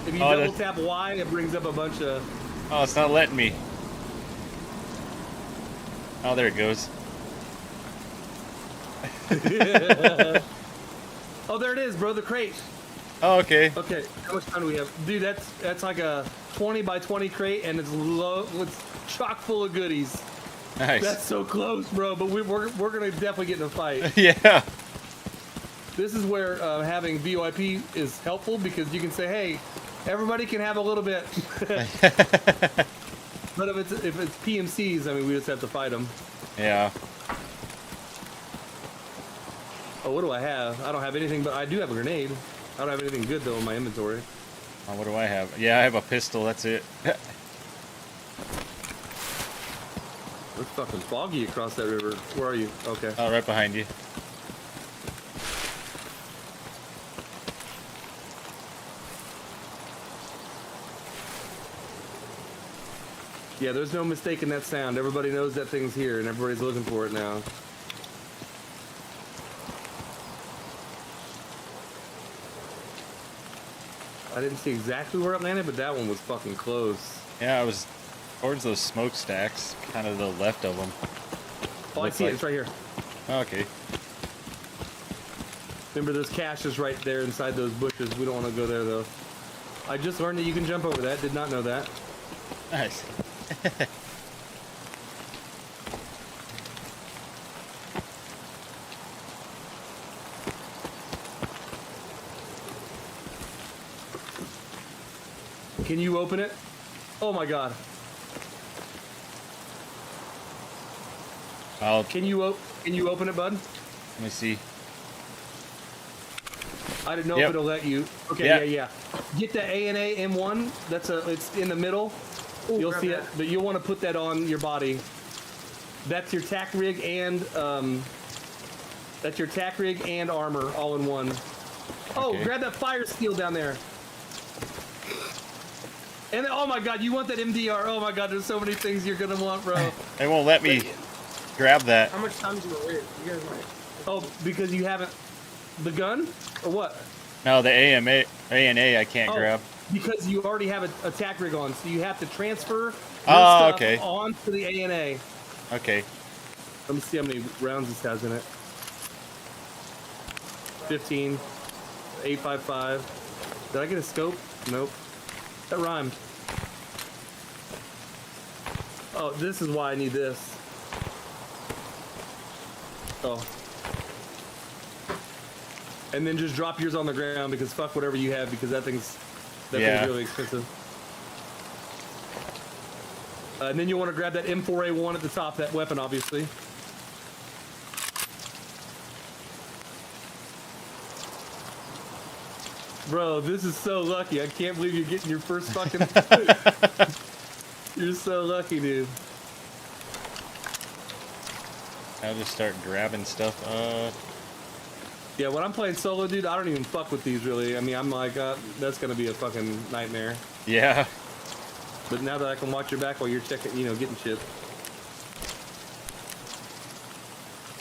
If you double tap Y, it brings up a bunch of... Oh, it's not letting me. Oh, there it goes. Oh, there it is, bro, the crate. Oh, okay. Okay, how much time do we have? Dude, that's like a 20 by 20 crate, and it's chock full of goodies. Nice. That's so close, bro, but we're going to definitely get in a fight. Yeah. This is where having VoIP is helpful, because you can say, hey, everybody can have a little bit. But if it's PMCs, I mean, we just have to fight them. Yeah. Oh, what do I have? I don't have anything, but I do have a grenade. I don't have anything good, though, in my inventory. Oh, what do I have? Yeah, I have a pistol. That's it. It's fucking foggy across that river. Where are you? Okay. Oh, right behind you. Yeah, there's no mistaking that sound. Everybody knows that thing's here, and everybody's looking for it now. I didn't see exactly where it landed, but that one was fucking close. Yeah, I was towards those smokestacks, kind of the left of them. Oh, I see it. It's right here. Okay. Remember, there's caches right there inside those bushes. We don't want to go there, though. I just learned that you can jump over that. Did not know that. Nice. Can you open it? Oh my god. Can you open it, bud? Let me see. I didn't know if it'll let you. Okay, yeah. Get the ANA M1. It's in the middle. Ooh, you'll see it, but you'll want to put that on your body. That's your tack rig and armor all in one. Oh, Okay. grab that fire steel down there. And oh my god, you want that MDR? Oh my god, there's so many things you're gonna want, bro. They won't let me grab that. How much time do you wait? You guys might. Oh, because you haven't the gun or what? No, the ANA I can't grab. Because you already have a tack rig on, so you have to transfer your Oh, stuff okay. onto the ANA. Okay. Let me see how many rounds this has in it. 15, 8.55. Did I get a scope? Nope. That rhymed. Oh, this is why I need this. Oh. And then just drop yours on the ground, because fuck whatever you have, because that thing's really expensive. And then you want to grab that M4A1 at the top, that weapon, obviously. Bro, this is so lucky. I can't believe you're getting your first fucking... You're so lucky, dude. I'll just start grabbing stuff. Yeah, when I'm playing solo, dude, I don't even fuck with these, really. I mean, I'm like, that's gonna be a fucking nightmare. Yeah. But now that I can watch your back while you're checking, getting shit.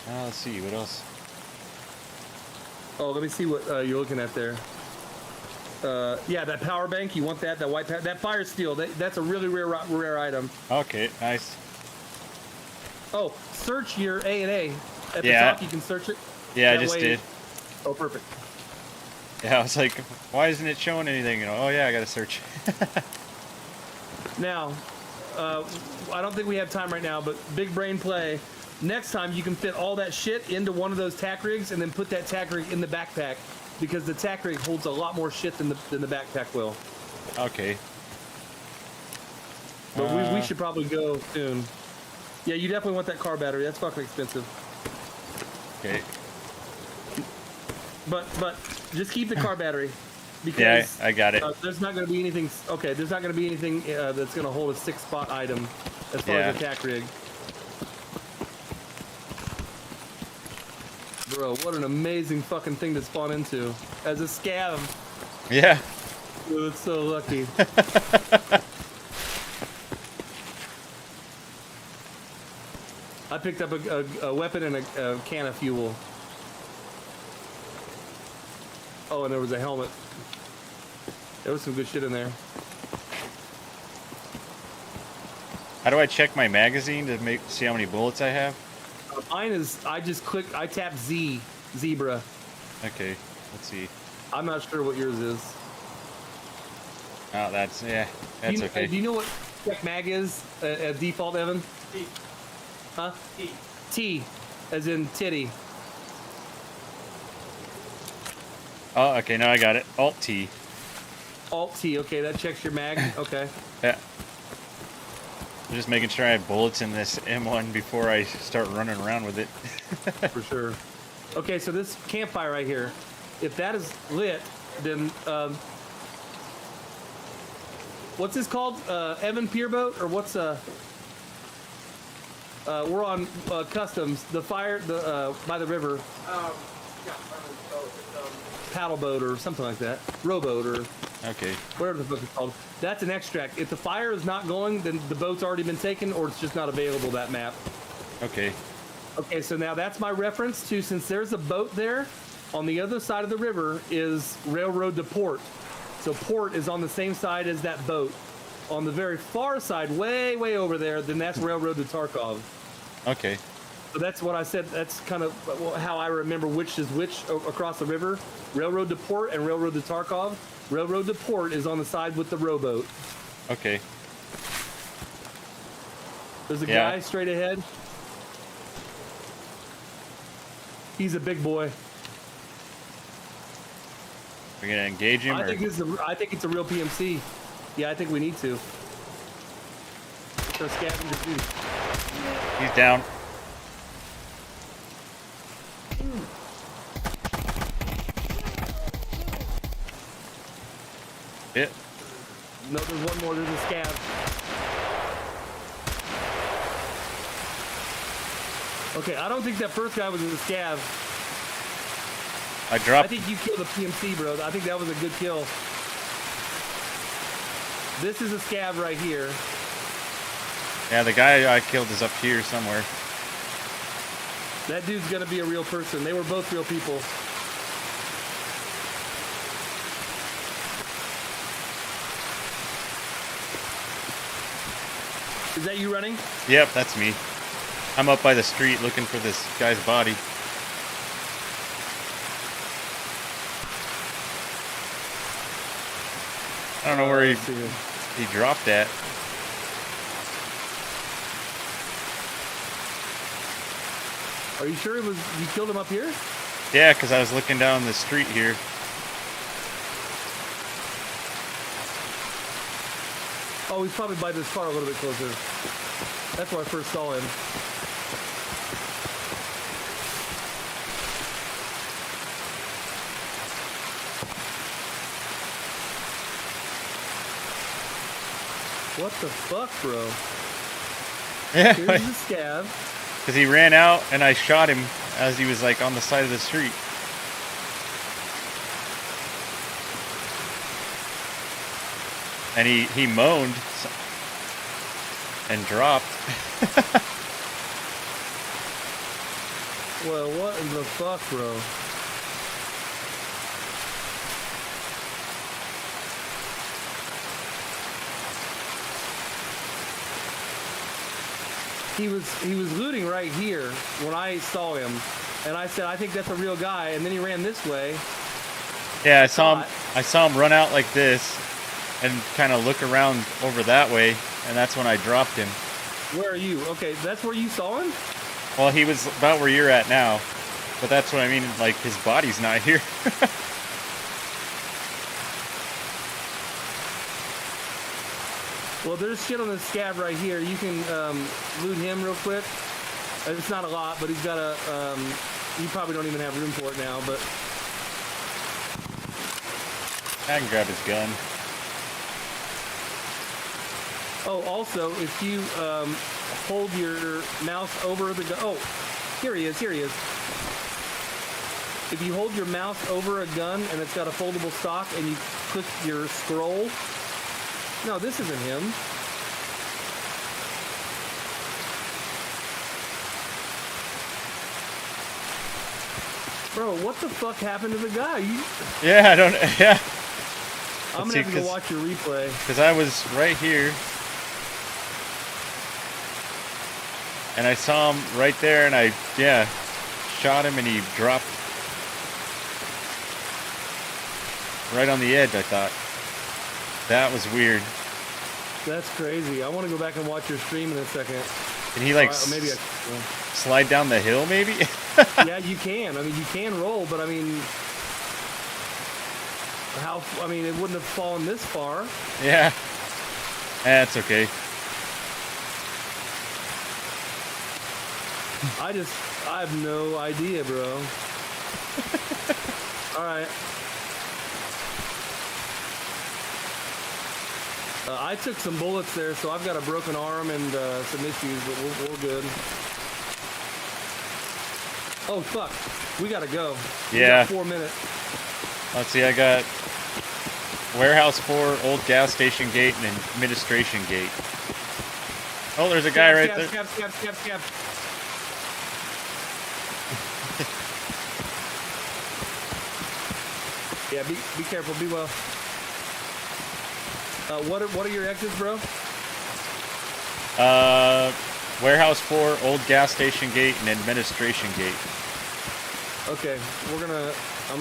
Let's see, what else? Oh, let me see what you're looking at there. Yeah, that power bank, you want that? That white that fire steel, that's a really rare item. Okay, nice. Oh, search your A&A. At the Yeah. top, you can search it. Yeah, That I just way- did. Oh, perfect. Yeah, I was like, why isn't it showing anything? Oh yeah, I gotta search. Now, I don't think we have time right now, but big brain play. Next time, you can fit all that shit into one of those tack rigs and then put that tack rig in the backpack, because the tack rig holds a lot more shit than the backpack will. Okay. But we should probably go soon. Yeah, you definitely want that car battery. That's fucking expensive. Okay. But just keep the car battery. Because, Yeah, I got it. There's not going to be anything. Okay, there's not going to be anything that's going to hold a 6-spot item as far as attack rig. Bro, what an amazing fucking thing to spawn into as a scav. Yeah. Dude, it's so lucky. I picked up a weapon and a can of fuel. Oh, and there was a helmet. There was some good shit in there. How do I check my magazine to see how many bullets I have? Mine is, I tap Z, zebra. Okay, let's see. I'm not sure what yours is. Oh, that's okay. Do you know what check mag is at default, Evan? T. Huh? T. T, as in titty. Oh, okay, now I got it. Alt T. Alt T, okay, that checks your mag. Okay. Yeah. I'm just making sure I have bullets in this M1 before I start running around with it. For sure. Okay, so this campfire right here, if that is lit, then what's this called? Evan Pier Boat, or what's we're on customs. The fire by the river. Paddle boat or something like that. Rowboat or Okay. whatever the fuck it's called. That's an extract. If the fire is not going, then the boat's already been taken, or it's just not available, that map. Okay. Okay, so now that's my reference to, since there's a boat there, on the other side of the river is railroad to port. So port is on the same side as that boat. On the very far side, way, way over there, then that's railroad to Tarkov. Okay. So that's what I said. That's kind of how I remember which is which across the river. Railroad to port and railroad to Tarkov. Railroad to port is on the side with the rowboat. Okay. There's a guy straight ahead. He's a big boy. We're gonna engage him. I think it's a real PMC. Yeah, I think we need to. It's our scavenger juice. He's down. Yeah. No, there's one more. There's a scav. Okay, I don't think that first guy was a scav. I dropped. I think you killed a PMC, bro. I think that was a good kill. This is a scav right here. Yeah, the guy I killed is up here somewhere. That dude's gonna be a real person. They were both real people. Is that you running? Yep, that's me. I'm up by the street looking for this guy's body. I don't know where he dropped at. Are you sure you killed him up here? Yeah, because I was looking down the street here. Oh, he's probably by this car a little bit closer. That's where I first saw him. What the fuck, bro? Yeah, Here's the scav. because he ran out and I shot him as he was like on the side of the street. And he moaned and dropped. Well, what in the fuck, bro? He was looting right here when I saw him, and I said, I think that's a real guy, and then he ran this way. Yeah, I saw him run out like this and kind of look around over that way, and that's when I dropped him. Where are you? Okay, that's where you saw him? Well, he was about where you're at now, but that's what I mean, like his body's not here. Well, there's shit on the scav right here. You can loot him real quick. It's not a lot, but he's got a You probably don't even have room for it now, but I can grab his gun. oh, also, if you hold your mouse over the gun, oh, here he is. If you hold your mouse over a gun and it's got a foldable stock and you click your scroll, no, this isn't him. Bro, what the fuck happened to the guy? Yeah, I don't. Yeah. I'm gonna have to go watch your replay. Because I was right here. And I saw him right there, and I shot him, and he dropped right on the edge, I thought. That was weird. That's crazy. I want to go back and watch your stream in a second. Can he, like, maybe slide down the hill, maybe? yeah, you can. I mean, you can roll, but I mean... it wouldn't have fallen this far. Yeah. That's okay. I have no idea, bro. All right. I took some bullets there, so I've got a broken arm and some issues, but we're good. Oh, fuck. We gotta go. We got 4 minutes. Let's see, I got Warehouse 4, Old Gas Station Gate, and Administration Gate. Oh, there's a guy right there. Scab. Yeah, be careful, be well. What are your exits, bro? Warehouse 4, Old Gas Station Gate, and Administration Gate. Okay, I'm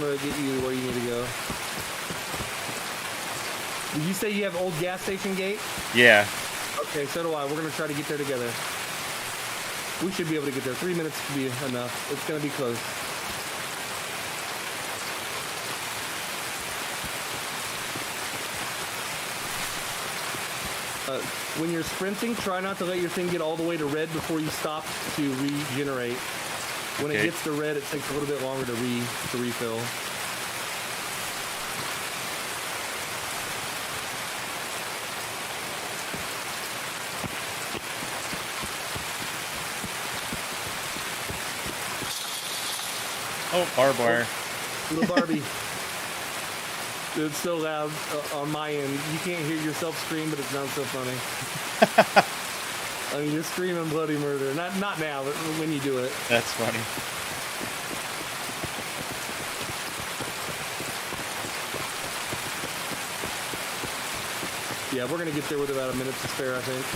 gonna get you where you need to go. Did you say you have Old Gas Station Gate? Yeah. Okay, so do I. We're gonna try to get there together. We should be able to get there. 3 minutes should be enough. It's gonna be close. When you're sprinting, try not to let your thing get all the way to red before you stop to regenerate. When it gets to red, it takes a little bit longer to refill. Oh, barbed wire. Little Barbie. It's so loud on my end. You can't hear yourself scream, but it sounds so funny. I mean, you're screaming bloody murder. Not now, but when you do it. That's funny. Yeah, we're going to get there with about a minute to spare, I think.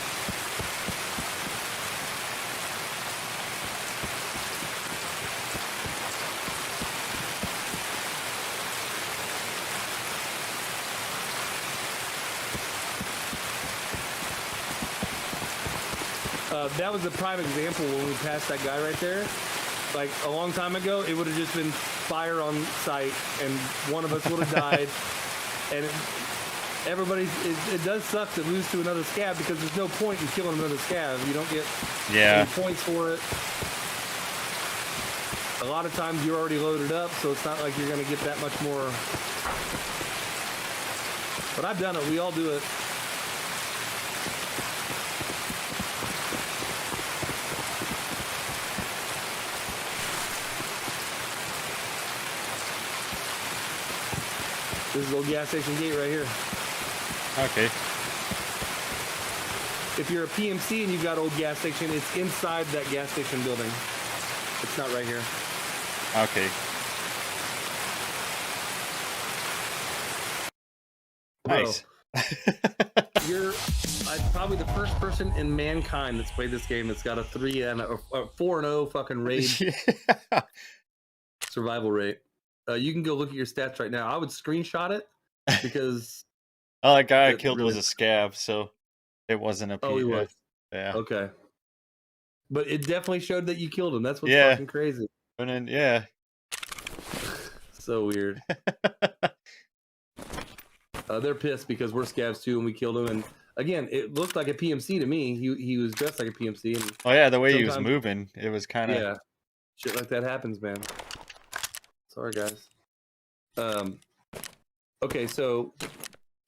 That was a prime example when we passed that guy right there. Like, a long time ago, it would have just been fire on sight, and one of us would have died. And it does suck to lose to another scab, because there's no point in killing another scab. You don't get any points for it. A lot of times you're already loaded up, so it's not like you're going to get that much more. But I've done it. We all do it. This is Old Gas Station Gate right here. Okay. If you're a PMC and you've got Old Gas Station, it's inside that gas station building. It's not right here. Okay. Nice. You're probably the first person in mankind that's played this game that's got a 4-0 fucking raid survival rate. You can go look at your stats right now. I would screenshot it because that guy I killed was a scab, so it wasn't a he was. Yeah. Okay. But it definitely showed that you killed him. That's what's fucking crazy. And then yeah. So weird. They're pissed because we're scabs too, and we killed him. And again, it looked like a PMC to me. He was dressed like a PMC. And oh yeah, the way he was moving, it was kind of. Yeah. Shit like that happens, man. Sorry, guys. Okay, so...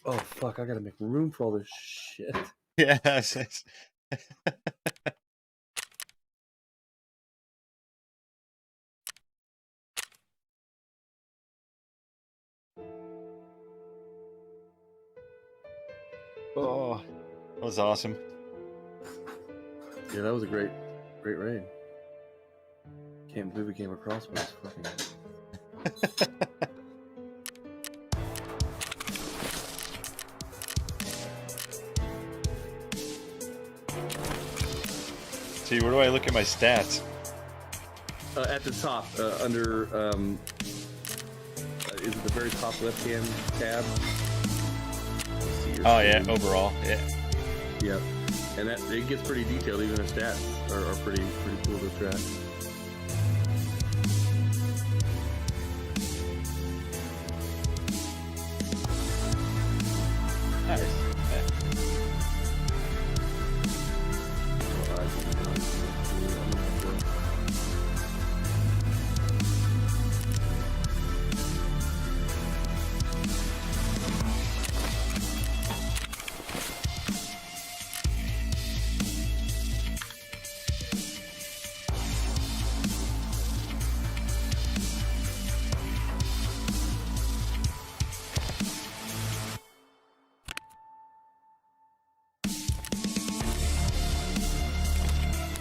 Oh, fuck, I gotta make room for all this shit. Yeah. Oh, that was awesome. Yeah, that was a great raid. Can't believe we came across one. It's fucking... See, where do I look at my stats? At the top, under... is it the very top left-hand tab? Oh, yeah, overall, yeah. Yep. And that it gets pretty detailed. Even the stats are pretty cool to track. Nice.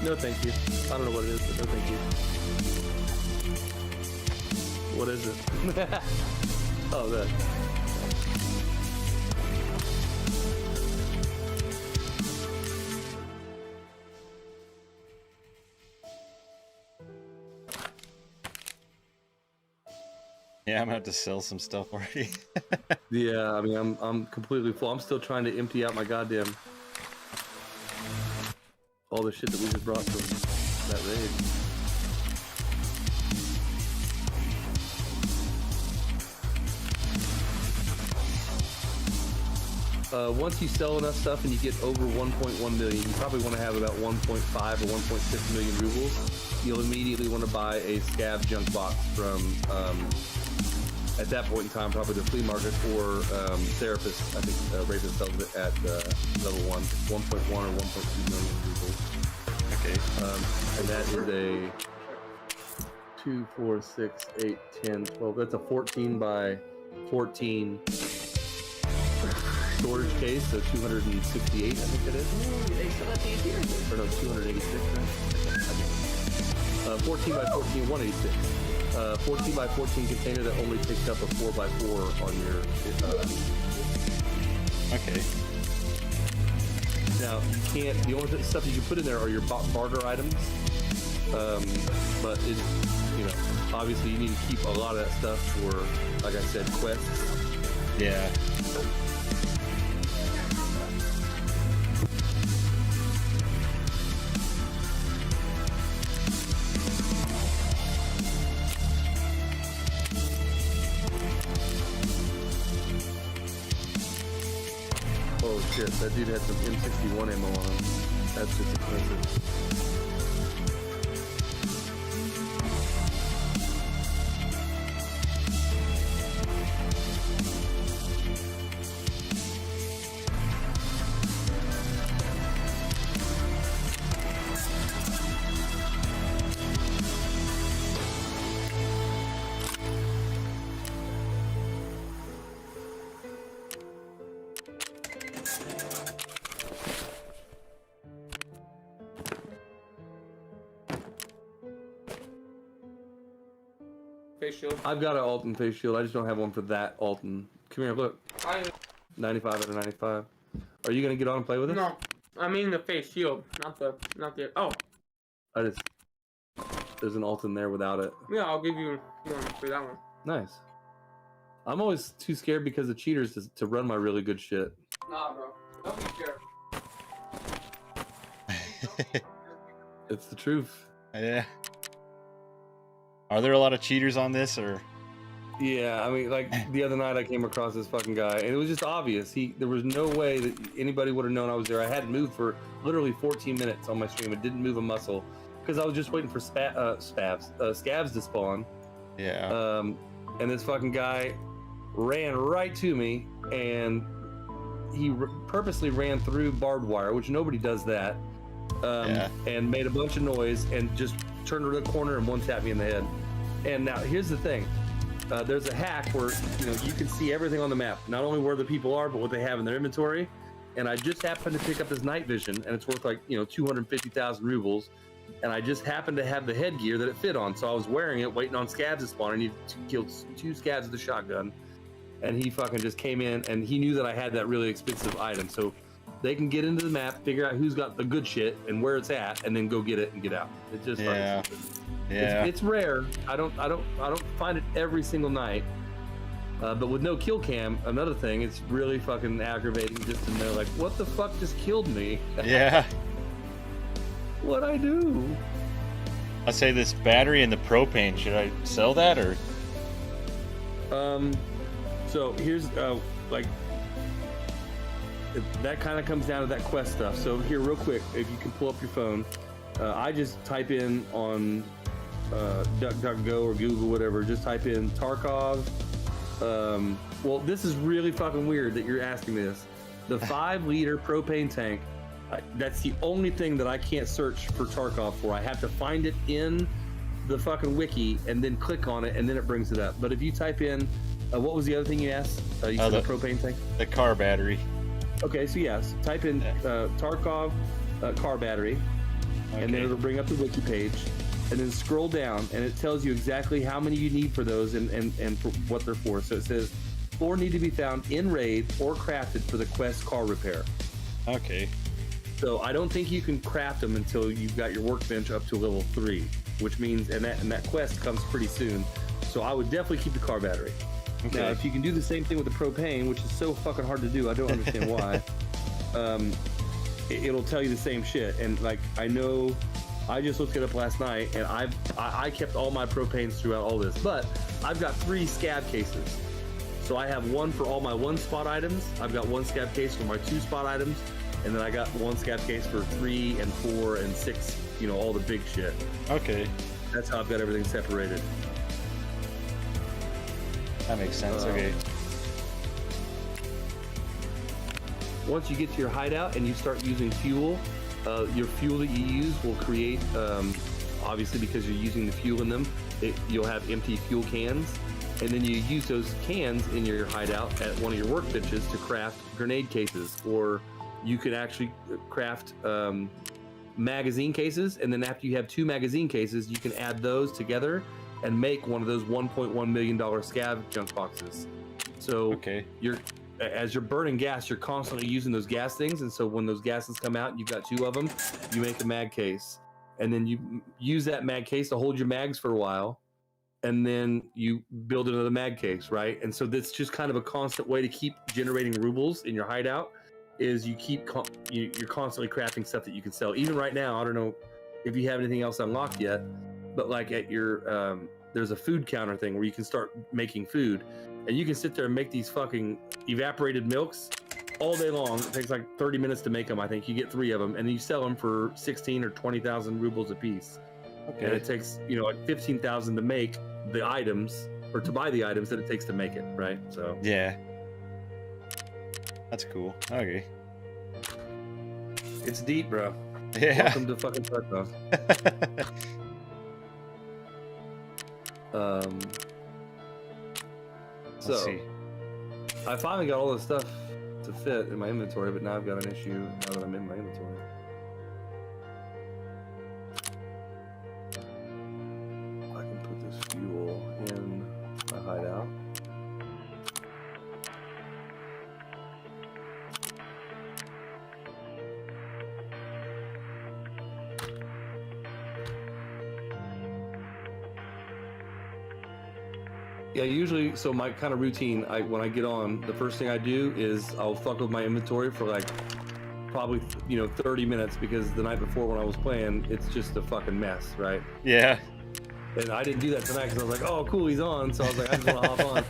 No, thank you. I don't know what it is, but no, thank you. What is it? Oh, that. Yeah, I'm gonna have to sell some stuff already. Yeah, I mean, I'm completely full. I'm still trying to empty out my goddamn all the shit that we just brought from that raid. Once you sell enough stuff and you get over 1.1 million, you probably want to have about 1.5 or 1.6 million rubles. You'll immediately want to buy a scab junk box from, at that point in time, probably the flea market or therapist. I think Raven sells it at level 1. It's 1.1 or 1.2 million rubles. Okay. And that is a 2, 4, 6, 8, 10, 12. That's a 14 by 14 storage case, so 268, I think it is. They still have these here. Or no, 286, right? 14 by 14, 186. 14 by 14 container that only takes up a 4 by 4 on your. Okay. Now you can't. The only stuff you can put in there are your barter items. But it, obviously you need to keep a lot of that stuff for, like I said, quests. Yeah. Oh shit, that dude had some M61 ammo on him. That's just expensive. Face shield. I've got an Alton face shield. I just don't have one for that Alton. Come here, look. 95 out of 95. Are you gonna get on and play with us? No, I mean the face shield, not the. Oh, There's an Alton there without it. yeah, I'll give you one for that one. Nice. I'm always too scared because of cheaters to run my really good shit. Nah, bro. Don't be scared. It's the truth. Yeah. Are there a lot of cheaters on this, or? Yeah, I mean, like the other night I came across this fucking guy, and it was just obvious. There was no way that anybody would have known I was there. I hadn't moved for literally 14 minutes on my stream. It didn't move a muscle. because I was just waiting for scavs to spawn. Yeah. And this fucking guy ran right to me, and he purposely ran through barbed wire, which nobody does that. And made a bunch of noise and just turned around the corner and one-tapped me in the head. And now here's the thing. There's a hack where you can see everything on the map, not only where the people are, but what they have in their inventory. And I just happened to pick up this night vision, and it's worth like 250,000 rubles. And I just happened to have the headgear that it fit on, so I was wearing it, waiting on scavs to spawn. And he killed 2 scavs with the shotgun, and he fucking just came in, and he knew that I had that really expensive item, so they can get into the map, figure out who's got the good shit and where it's at, and then go get it and get out. It's just it's rare. I don't find it every single night. But with no kill cam, another thing, it's really fucking aggravating just to know, like, what the fuck just killed me? Yeah. What'd I do? I say this battery and the propane, should I sell that or? So here's like that kind of comes down to that quest stuff. So here, real quick, if you can pull up your phone, I just type in on DuckDuckGo or Google, whatever. Just type in Tarkov. Well, this is really fucking weird that you're asking me this. The 5-liter propane tank. That's the only thing that I can't search for Tarkov for. I have to find it in the fucking wiki and then click on it, and then it brings it up. But if you type in, what was the other thing you asked? You said the propane tank? The car battery. Okay, so yes, type in Tarkov car battery, and then it'll bring up the wiki page, and then scroll down, and it tells you exactly how many you need for those and for what they're for. So it says 4 need to be found in raid or crafted for the quest car repair. Okay. So I don't think you can craft them until you've got your workbench up to level 3, which means and that quest comes pretty soon. So I would definitely keep the car battery. Okay. Now, if you can do the same thing with the propane, which is so fucking hard to do, I don't understand why. It'll tell you the same shit. And like I know, I just looked it up last night, and I kept all my propanes throughout all this. But I've got 3 scab cases. So I have 1 for all my 1-spot items. I've got 1 scab case for my 2-spot items. And then I got 1 scab case for 3 and 4 and 6, all the big shit. Okay. That's how I've got everything separated. That makes sense. Okay. Once you get to your hideout and you start using fuel, your fuel that you use will create, obviously because you're using the fuel in them, you'll have empty fuel cans. And then you use those cans in your hideout at one of your workbenches to craft grenade cases, or you can actually craft magazine cases, and then after you have 2 magazine cases, you can add those together and make one of those $1.1 million scav junk boxes. So as you're burning gas, you're constantly using those gas things, and so when those gases come out, you've got 2 of them, you make a mag case, and then you use that mag case to hold your mags for a while, and then you build another mag case, right? And so that's just kind of a constant way to keep generating rubles in your hideout. Is you're constantly crafting stuff that you can sell. Even right now, I don't know if you have anything else unlocked yet, but like at your there's a food counter thing where you can start making food, and you can sit there and make these fucking evaporated milks all day long. It takes like 30 minutes to make them. I think you get 3 of them, and you sell them for 16 or 20,000 rubles a piece. Okay. And it takes like 15,000 to make the items, or to buy the items that it takes to make it, right? So yeah. That's cool. Okay. It's deep, bro. Yeah. Welcome to fucking Tarkov. Let's see. I finally got all this stuff to fit in my inventory, but now I've got an issue now that I'm in my inventory. I can put this fuel in my hideout. Yeah, usually, so my kind of routine, when I get on, the first thing I do is I'll fuck with my inventory for like probably 30 minutes, because the night before when I was playing, it's just a fucking mess, right? Yeah. And I didn't do that tonight because I was like, oh cool, he's on, so I was like, I just want to hop on.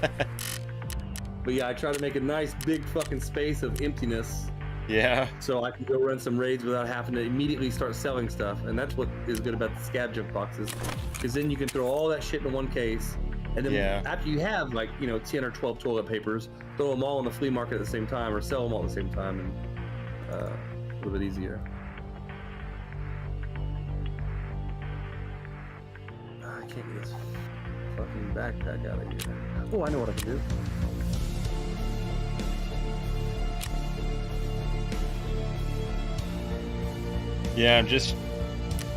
But yeah, I try to make a nice big fucking space of emptiness Yeah. So I can go run some raids without having to immediately start selling stuff. And that's what is good about the scab junk boxes, because then you can throw all that shit in one case. And then after you have like, 10 or 12 toilet papers, throw them all in the flea market at the same time or sell them all at the same time, and a little bit easier. I can't get this fucking backpack out of here. Oh, I know what I can do. Yeah, I'm just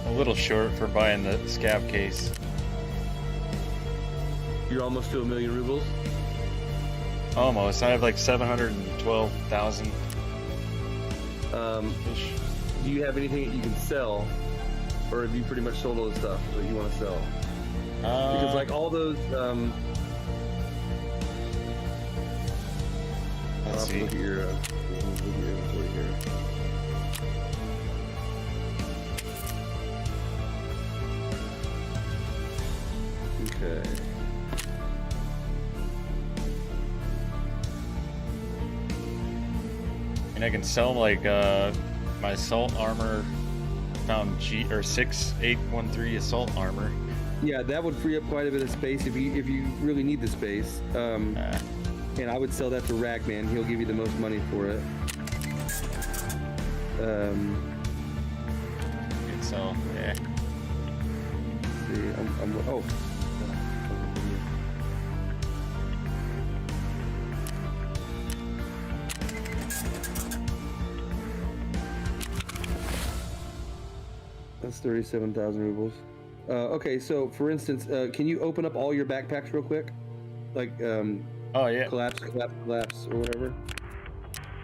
a little short for buying the scab case. You're almost to 1 million rubles? Almost. I have like 712,000. Ish. Do you have anything that you can sell, or have you pretty much sold all the stuff that you want to sell? Because like all those, let's see. Look at your inventory here. Okay. And I can sell like my assault armor, found 6813 assault armor. Yeah, that would free up quite a bit of space if you really need the space. And I would sell that to Ragman. He'll give you the most money for it. So yeah. See, oh. That's 37,000 rubles. Okay, so for instance, can you open up all your backpacks real quick? Like, oh yeah. Collapse, or whatever.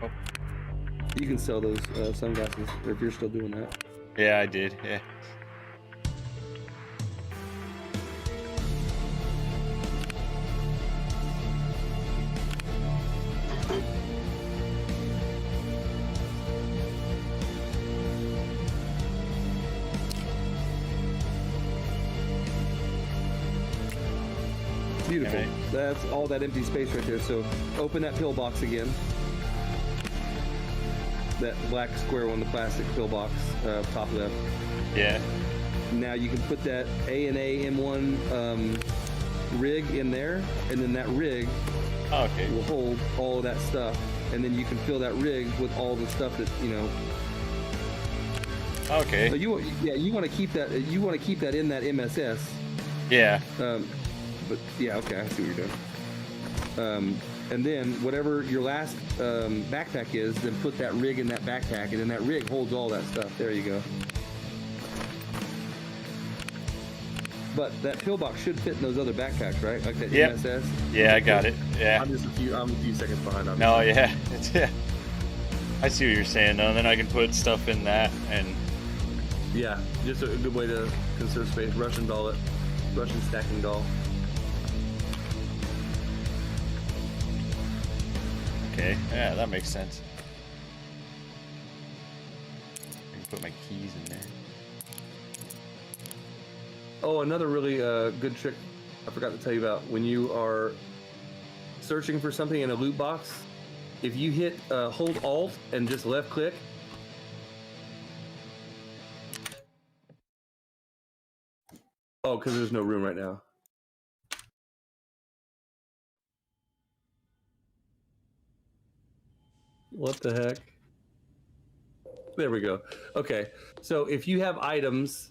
Oh. You can sell those sunglasses if you're still doing that. Yeah, I did. Yeah. Beautiful. Okay. That's all that empty space right there. So open that pillbox again. That black square one, the plastic pillbox, top left. Yeah. Now you can put that A&A M1 rig in there, and then that rig will hold all of that stuff, and then you can fill that rig with all the stuff that Okay. So you want to keep that. You want to keep that in that MSS. Yeah. But yeah, okay, I see what you're doing. And then whatever your last backpack is, then put that rig in that backpack, and then that rig holds all that stuff. There you go. But that pillbox should fit in those other backpacks, right? Like that MSS. Yeah, I got it. Yeah. I'm a few seconds behind. Obviously. No, yeah. Yeah. I see what you're saying. Now then I can put stuff in that, and yeah, just a good way to conserve space. Russian stacking doll. okay. Yeah, that makes sense. I can put my keys in there. Oh, another really good trick I forgot to tell you about. When you are searching for something in a loot box, if you hit hold Alt and just left click, oh, because there's no room right now. What the heck? There we go. Okay, so if you have items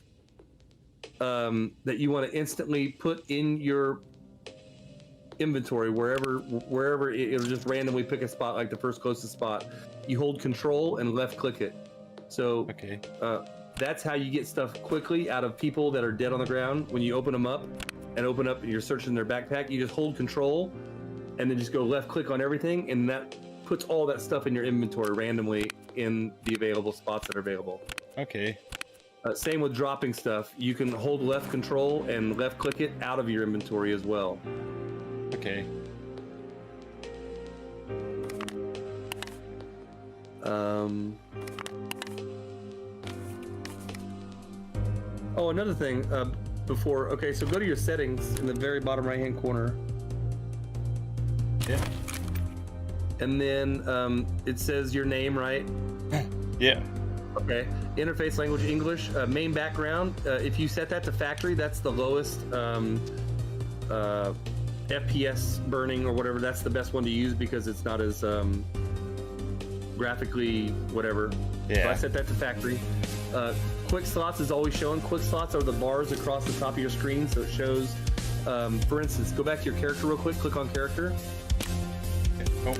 that you want to instantly put in your inventory, wherever it'll just randomly pick a spot, like the first closest spot, you hold Control and left click it. So that's how you get stuff quickly out of people that are dead on the ground. When you open them up and you're searching their backpack, you just hold Control and then just go left click on everything, and that puts all that stuff in your inventory randomly in the available spots that are available. Okay. Same with dropping stuff. You can hold left Control and left click it out of your inventory as well. Okay. Oh, another thing before. Okay, so go to your settings in the very bottom right-hand corner. Yeah. and then it says your name, right? Yeah. Okay. Interface language English. Main background. If you set that to factory, that's the lowest FPS burning or whatever. That's the best one to use because it's not as graphically whatever. Yeah. So I set that to factory. Quick slots is always shown. Quick slots are the bars across the top of your screen, so it shows. For instance, go back to your character real quick. Click on character. Oh.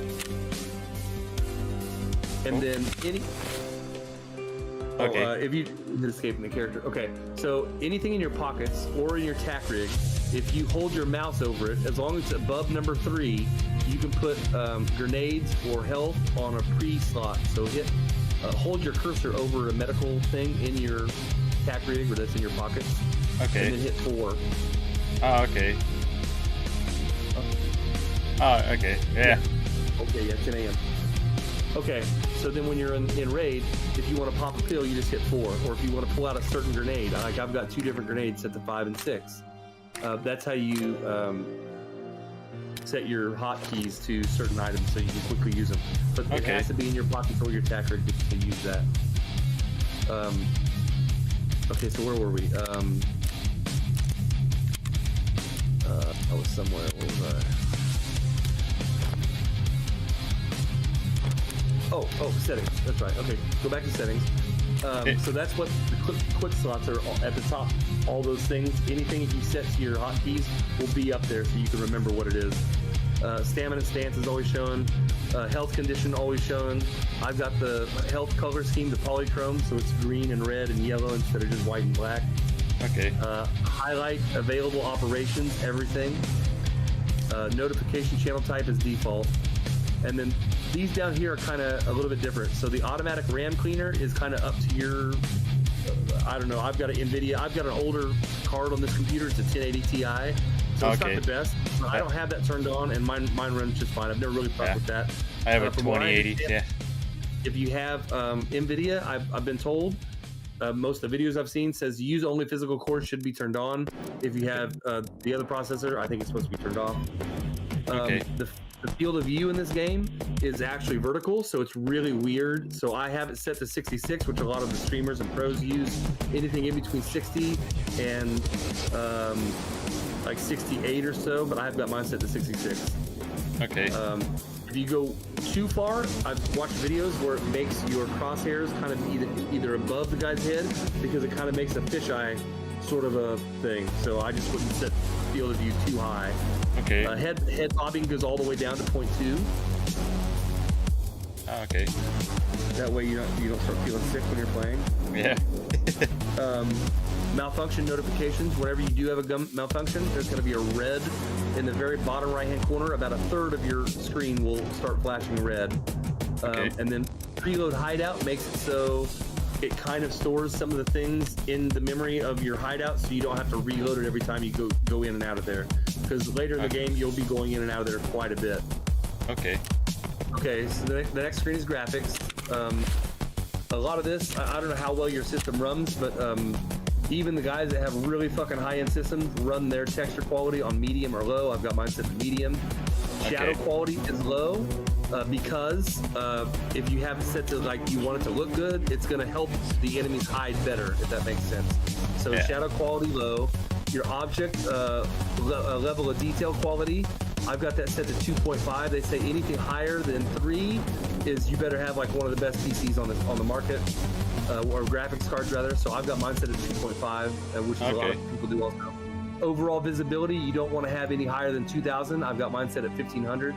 And then any. Okay. If you hit escape in the character. Okay. So anything in your pockets or in your tack rig, if you hold your mouse over it, as long as it's above number 3, you can put grenades or health on a pre-slot. So hold your cursor over a medical thing in your tack rig or that's in your pockets. Okay. And then hit 4. Oh, okay. Oh, okay. Yeah. Okay, yeah, 10 a.m. Okay, so then when you're in raid, if you want to pop a pill, you just hit 4. Or if you want to pull out a certain grenade, like I've got 2 different grenades set to 5 and 6. That's how you set your hotkeys to certain items so you can quickly use them. But it has to be in your pocket or your tack rig to use that. Okay, so where were we? I was somewhere. Where was I? Oh, settings. That's right. Okay, go back to settings. So that's what the quick slots are at the top. All those things, anything that you set to your hotkeys will be up there so you can remember what it is. Stamina stance is always shown. Health condition always shown. I've got the health color scheme to polychrome, so it's green and red and yellow instead of just white and black. Okay. Highlight available operations, everything. Notification channel type is default. And then these down here are kind of a little bit different. So the automatic RAM cleaner is kind of up to your, I don't know, I've got an NVIDIA, I've got an older card on this computer, it's a 1080 Ti. So it's not the best. But I don't have that turned on and mine runs just fine. I've never really fucked with that. I have a 2080, yeah. If you have NVIDIA, I've been told, most of the videos I've seen says use only physical cores should be turned on. If you have the other processor, I think it's supposed to be turned off. The field of view in this game is actually vertical, so it's really weird. So I have it set to 66, which a lot of the streamers and pros use. Anything in between 60 and like 68 or so, but I've got mine set to 66. Okay. If you go too far, I've watched videos where it makes your crosshairs kind of either above the guy's head because it kind of makes a fisheye sort of a thing. So I just wouldn't set field of view too high. Okay. Head bobbing goes all the way down to 0.2. Oh, okay. That way you don't start feeling sick when you're playing. Yeah. Malfunction notifications. Whenever you do have a malfunction, there's going to be a red in the very bottom right-hand corner. About a third of your screen will start flashing red. And then preload hideout makes it so it kind of stores some of the things in the memory of your hideout, so you don't have to reload it every time you go in and out of there. Because later in the game, you'll be going in and out of there quite a bit. Okay. Okay, so the next screen is graphics. A lot of this, I don't know how well your system runs, but even the guys that have really fucking high-end systems run their texture quality on medium or low. I've got mine set to medium. Shadow quality is low because if you have it set to like you want it to look good, it's going to help the enemies hide better, if that makes sense. So shadow quality low. Your object level of detail quality, I've got that set to 2.5. They say anything higher than 3 is you better have like one of the best PCs on the market, or graphics cards rather. So I've got mine set at 2.5, which is a lot of people do also. Overall visibility, you don't want to have any higher than 2,000. I've got mine set at 1,500,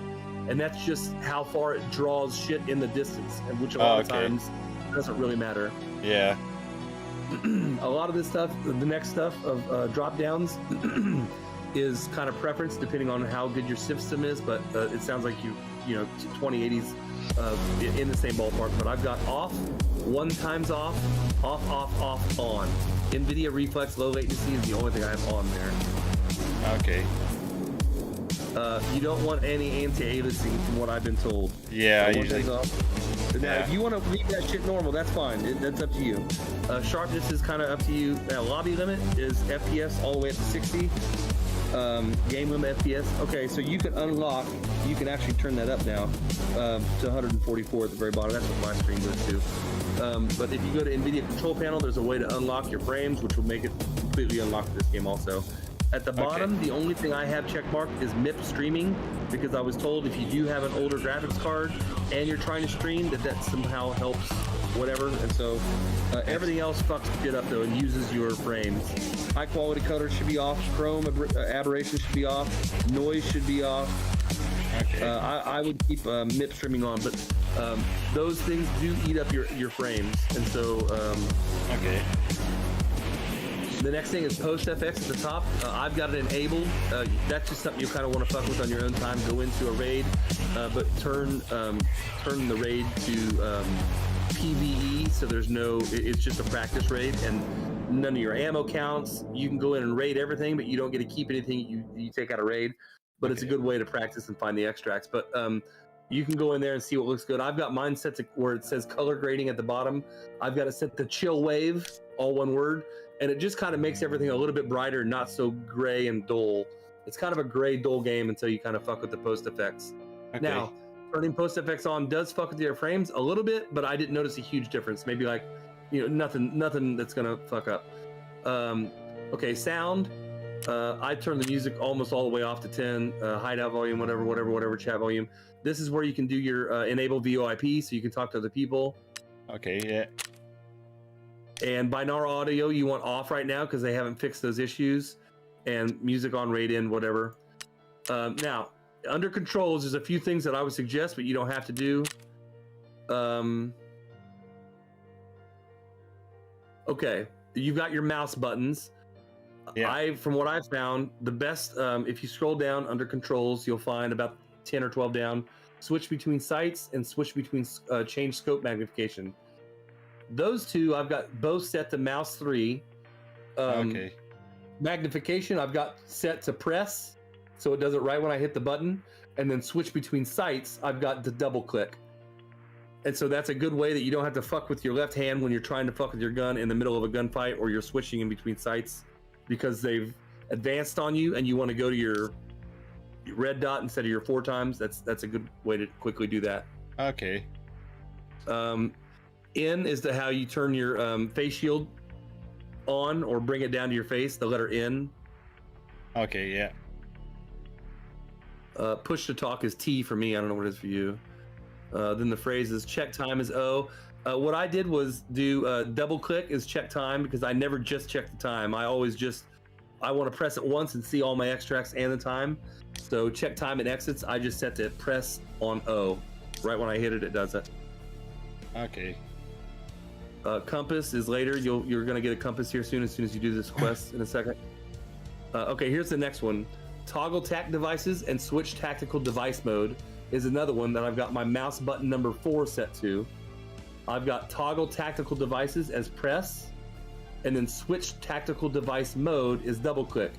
and that's just how far it draws shit in the distance, and which a lot of times doesn't really matter. Yeah. A lot of this stuff, the next stuff of drop downs is kind of preference depending on how good your system is, but it sounds like you know 2080s in the same ballpark. But I've got off, 1 times off, on. NVIDIA Reflex low latency is the only thing I have on there. Okay. You don't want any anti-aliasing from what I've been told. Yeah, so usually. Now, if you want to leave that shit normal, that's fine. That's up to you. Sharpness is kind of up to you. Now, lobby limit is FPS all the way up to 60. Game limit FPS. Okay, so you can unlock. You can actually turn that up now to 144 at the very bottom. That's what my screen goes to. But if you go to NVIDIA Control Panel, there's a way to unlock your frames, which will make it completely unlocked this game also. At the bottom, the only thing I have checkmarked is MIP streaming, because I was told if you do have an older graphics card and you're trying to stream, that somehow helps whatever. And so everything else fucks it up though and uses your frames. High quality color should be off. Chrome aberration should be off. Noise should be off. Okay. I would keep MIP streaming on, but those things do eat up your frames. And so Okay. the next thing is post FX at the top. I've got it enabled. That's just something you kind of want to fuck with on your own time. Go into a raid, but turn the raid to PvE, so there's no. It's just a practice raid, and none of your ammo counts. You can go in and raid everything, but you don't get to keep anything you take out of raid. But it's a good way to practice and find the extracts. But you can go in there and see what looks good. I've got mine set to where it says color grading at the bottom. I've got it set to chill wave, all one word. And it just kind of makes everything a little bit brighter, not so gray and dull. It's kind of a gray, dull game until you kind of fuck with the post effects. Okay. Now, turning post effects on does fuck with your frames a little bit, but I didn't notice a huge difference. Maybe like, nothing that's gonna fuck up. Okay, sound. I turn the music almost all the way off to 10, hideout volume, whatever, chat volume. This is where you can do your enable VoIP, so you can talk to other people. Okay, yeah. And binaural audio you want off right now because they haven't fixed those issues. And music on rate in, whatever. Now, under controls, there's a few things that I would suggest, but you don't have to do. Okay, you've got your mouse buttons. Yeah. From what I've found, the best, if you scroll down under controls, you'll find about 10 or 12 down, switch between sights and switch between change scope magnification. Those two I've got both set to mouse 3. Okay. Magnification I've got set to press, so it does it right when I hit the button, and then switch between sights I've got to double click. And so that's a good way that you don't have to fuck with your left hand when you're trying to fuck with your gun in the middle of a gunfight, or you're switching in between sights because they've advanced on you and you want to go to your red dot instead of your 4 times. That's a good way to quickly do that. Okay. N is how you turn your face shield on or bring it down to your face, the letter N. Okay, yeah. Push to talk is T for me. I don't know what it is for you. Then the phrase is check time is O. What I did was do double click is check time, because I never just check the time. I always I want to press it once and see all my extracts and the time. So check time and exits, I just set to press on O. Right when I hit it, it does it. Okay. Compass is later. You're gonna get a compass here soon as you do this quest in a second. Okay, here's the next one. Toggle tac devices and switch tactical device mode is another one that I've got my mouse button number 4 set to. I've got toggle tactical devices as press, and then switch tactical device mode is double click.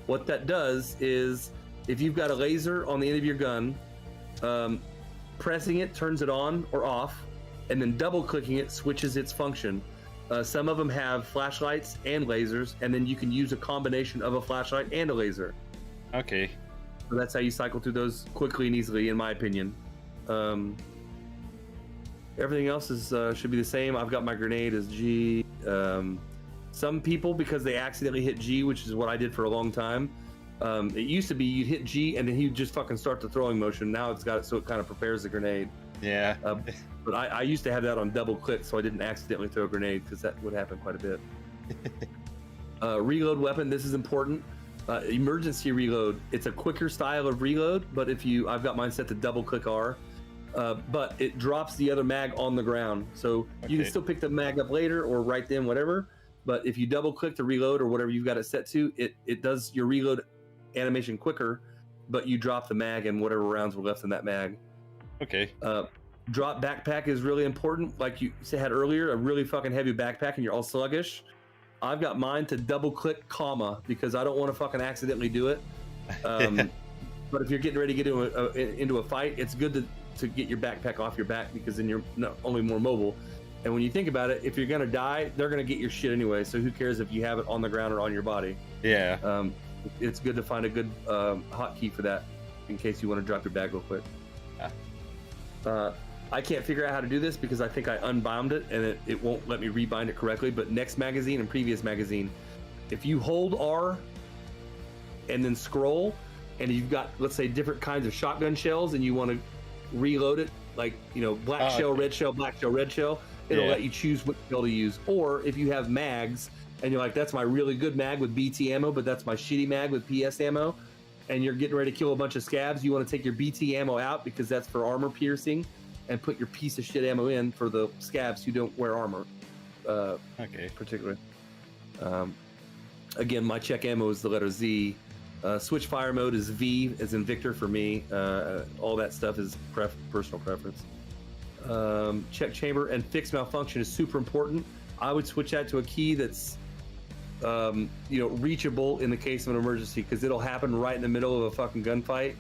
What that does is, if you've got a laser on the end of your gun, pressing it turns it on or off, and then double clicking it switches its function. Some of them have flashlights and lasers, and then you can use a combination of a flashlight and a laser. Okay. So that's how you cycle through those quickly and easily, in my opinion. Everything else is should be the same. I've got my grenade as G. Some people, because they accidentally hit G, which is what I did for a long time. It used to be you'd hit G and then he'd just fucking start the throwing motion. Now it's got it so it kind of prepares the grenade. Yeah. But I used to have that on double click, so I didn't accidentally throw a grenade, because that would happen quite a bit. Reload weapon, this is important. Emergency reload, it's a quicker style of reload, but I've got mine set to double click R, but it drops the other mag on the ground. So you can still pick the mag up later or right then, whatever. But if you double click to reload or whatever you've got it set to, it does your reload animation quicker, but you drop the mag and whatever rounds were left in that mag. Okay. Drop backpack is really important. Like you had earlier, a really fucking heavy backpack and you're all sluggish. I've got mine to double click comma, because I don't want to fucking accidentally do it. But if you're getting ready to get into a fight, it's good to get your backpack off your back, because then you're not only more mobile. And when you think about it, if you're gonna die, they're gonna get your shit anyway. So who cares if you have it on the ground or on your body? Yeah. it's good to find a good hotkey for that in case you want to drop your bag real quick. I can't figure out how to do this because I think I unbound it and it won't let me rebind it correctly. But next magazine and previous magazine, if you hold R and then scroll, and you've got, let's say, different kinds of shotgun shells, and you want to reload it, like, you know, black shell, red shell, black shell, red shell, it'll let you choose what shell to use. Or if you have mags, and you're like, that's my really good mag with BT ammo, but that's my shitty mag with PS ammo, and you're getting ready to kill a bunch of scabs, you want to take your BT ammo out because that's for armor piercing, and put your piece of shit ammo in for the scabs who don't wear armor. Particularly. Again, my check ammo is the letter Z. Switch fire mode is V, as in Victor for me. All that stuff is personal preference. Check chamber and fix malfunction is super important. I would switch that to a key that's reachable in the case of an emergency, because it'll happen right in the middle of a fucking gunfight,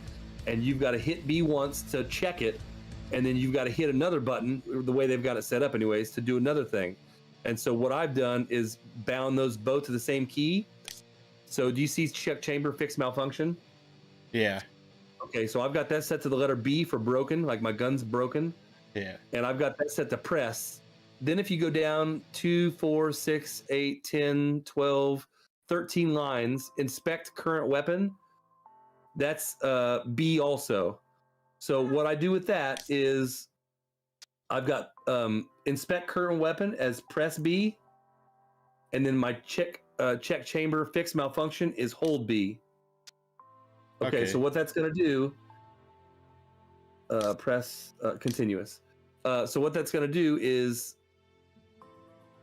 and you've got to hit B once to check it, and then you've got to hit another button, the way they've got it set up anyways, to do another thing. And so what I've done is bound those both to the same key. So do you see check chamber, fix malfunction? Yeah. Okay, so I've got that set to the letter B for broken, like my gun's broken. Yeah. And I've got that set to press. Then if you go down 2, 4, 6, 8, 10, 12, 13 lines, inspect current weapon, that's B also. So what I do with that is I've got inspect current weapon as press B, and then my check chamber fix malfunction is hold B. Okay, so what that's going to do, press continuous. So what that's going to do is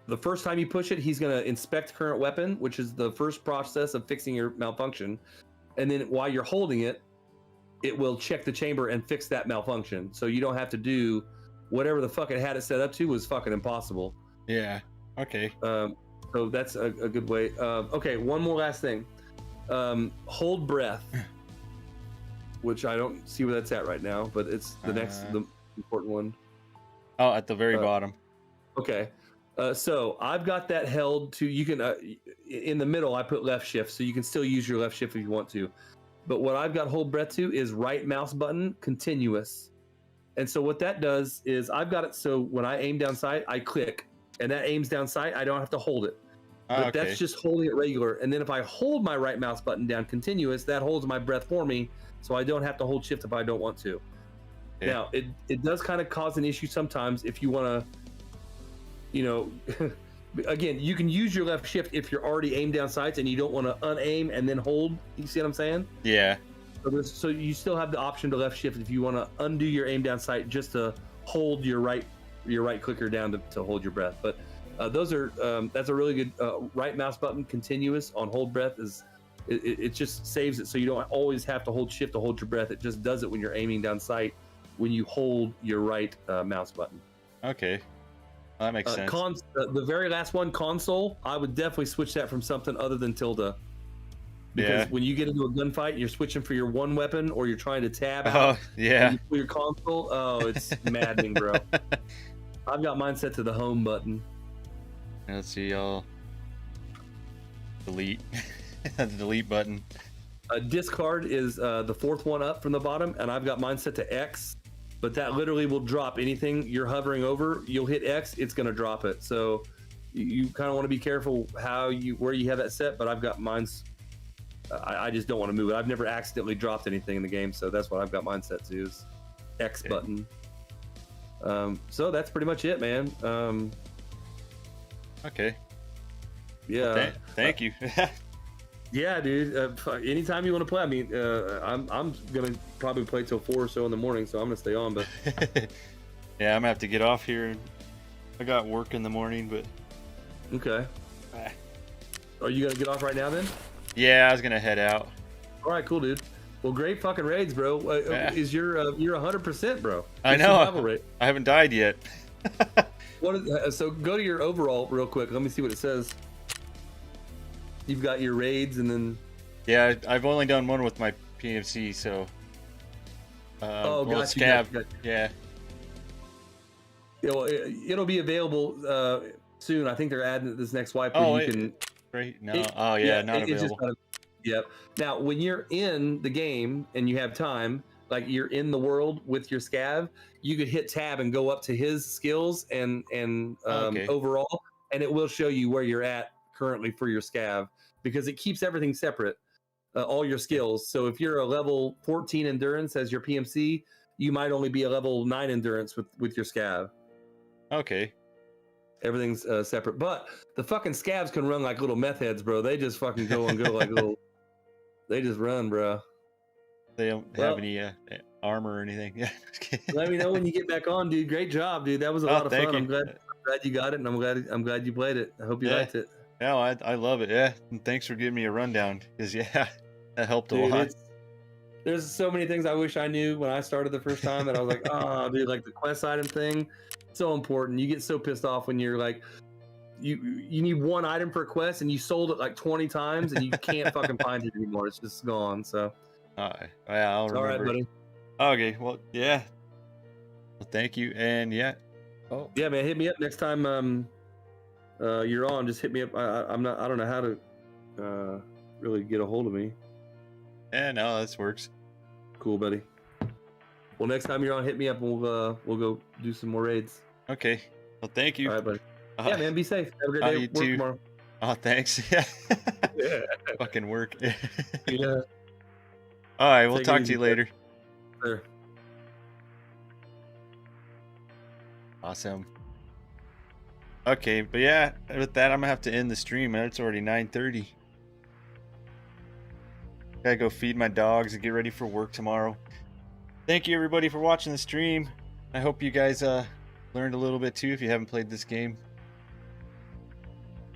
the first time you push it, he's going to inspect current weapon, which is the first process of fixing your malfunction. And then while you're holding it, it will check the chamber and fix that malfunction. So you don't have to do whatever the fuck it had it set up to was fucking impossible. Yeah. Okay. So that's a good way. Okay, one more last thing. Hold breath, which I don't see where that's at right now, but it's the the important one. Oh, at the very bottom. Okay. So I've got that held to, you can, in the middle, I put left shift, so you can still use your left shift if you want to. But what I've got hold breath to is right mouse button, continuous. And so what that does is I've got it so when I aim down sight, I click, and that aims down sight, I don't have to hold it. But that's just holding it regular. And then if I hold my right mouse button down continuous, that holds my breath for me, so I don't have to hold shift if I don't want to. Yeah. Now, it does kind of cause an issue sometimes if you want to, again, you can use your left shift if you're already aimed down sights and you don't want to unaim and then hold. You see what I'm saying? Yeah. So you still have the option to left shift if you want to undo your aim down sight just to hold your right clicker down to hold your breath. But those are that's a really good right mouse button continuous on hold breath is it just saves it so you don't always have to hold shift to hold your breath. It just does it when you're aiming down sight when you hold your right mouse button. Okay. That makes sense. The very last one, console, I would definitely switch that from something other than tilde. Because when you get into a gunfight, you're switching for your one weapon or you're trying to tab out. Yeah. You pull your console. Oh, it's maddening, bro. I've got mine set to the home button. Let's see, I'll delete. The delete button. Discard is the fourth one up from the bottom, and I've got mine set to X. But that literally will drop anything you're hovering over. You'll hit X, it's going to drop it. So you kind of want to be careful where you have that set. But I've got mine's. I just don't want to move it. I've never accidentally dropped anything in the game, so that's what I've got mine set to is X button. So that's pretty much it, man. Okay. Yeah. Well, thank you. Yeah, dude. Anytime you want to play, I mean, I'm gonna probably play till 4 or so in the morning, so I'm gonna stay on. But yeah, I'm gonna have to get off here. I got work in the morning, but okay. Are you gonna get off right now then? Yeah, I was gonna head out. All right, cool, dude. Well, great fucking raids, bro. Is you're 100%, bro? I know. I haven't died yet. So go to your overall real quick. Let me see what it says. You've got your raids and then. Yeah, I've only done one with my PMC, so. Gotcha. Yeah. Yeah, well, it'll be available soon. I think they're adding it this next wipe. Great. No. Not available. Yep. Now, when you're in the game and you have time, like you're in the world with your scav, you could hit tab and go up to his skills and Okay. overall, and it will show you where you're at currently for your scav because it keeps everything separate, all your skills. So if you're a level 14 endurance as your PMC, you might only be a level 9 endurance with your scav. Okay. Everything's separate, but the fucking scavs can run like little meth heads, bro. They just fucking go like little. They just run, bro. They don't have any armor or anything. Yeah. Let me know when you get back on, dude. Great job, dude. That was a lot of thank fun. you. I'm glad you got it, and I'm glad you played it. I hope you liked it. Yeah, I love it. Yeah, and thanks for giving me a rundown because that helped a Dude, lot. There's so many things I wish I knew when I started the first time, and I was like, oh, dude, like the quest item thing, so important. You get so pissed off when you're like, you need one item per quest, and you sold it like 20 times, and you can't fucking find it anymore. It's just gone. So, yeah, I'll remember. All right, buddy. Okay, well, yeah. Well, thank you, and yeah. Oh, yeah, man. Hit me up next time. You're on. Just hit me up. I don't know how to really get a hold of me. Yeah, no, this works. Cool, buddy. Well, next time you're on, hit me up and we'll go do some more raids. Okay. Well, thank you. All right, buddy. Yeah, man. Be safe. Have a great day. You Work too. tomorrow. Oh, thanks. Yeah. Yeah. Fucking work. Yeah. All right, we'll Take it talk to easy, you later. Sure. Awesome. Okay, but yeah, with that, I'm gonna have to end the stream, man. It's already 9:30. Gotta go feed my dogs and get ready for work tomorrow. Thank you, everybody, for watching the stream. I hope you guys learned a little bit too if you haven't played this game.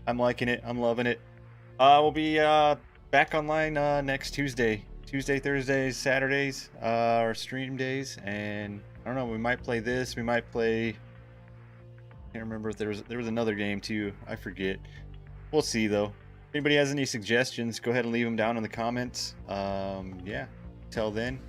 I'm liking it. I'm loving it. We'll be back online next Tuesday. Tuesday, Thursdays, Saturdays are stream days, and I don't know. We might play this. We might play. Can't remember if there was another game too. I forget. We'll see though. If anybody has any suggestions, go ahead and leave them down in the comments. Yeah. Till then.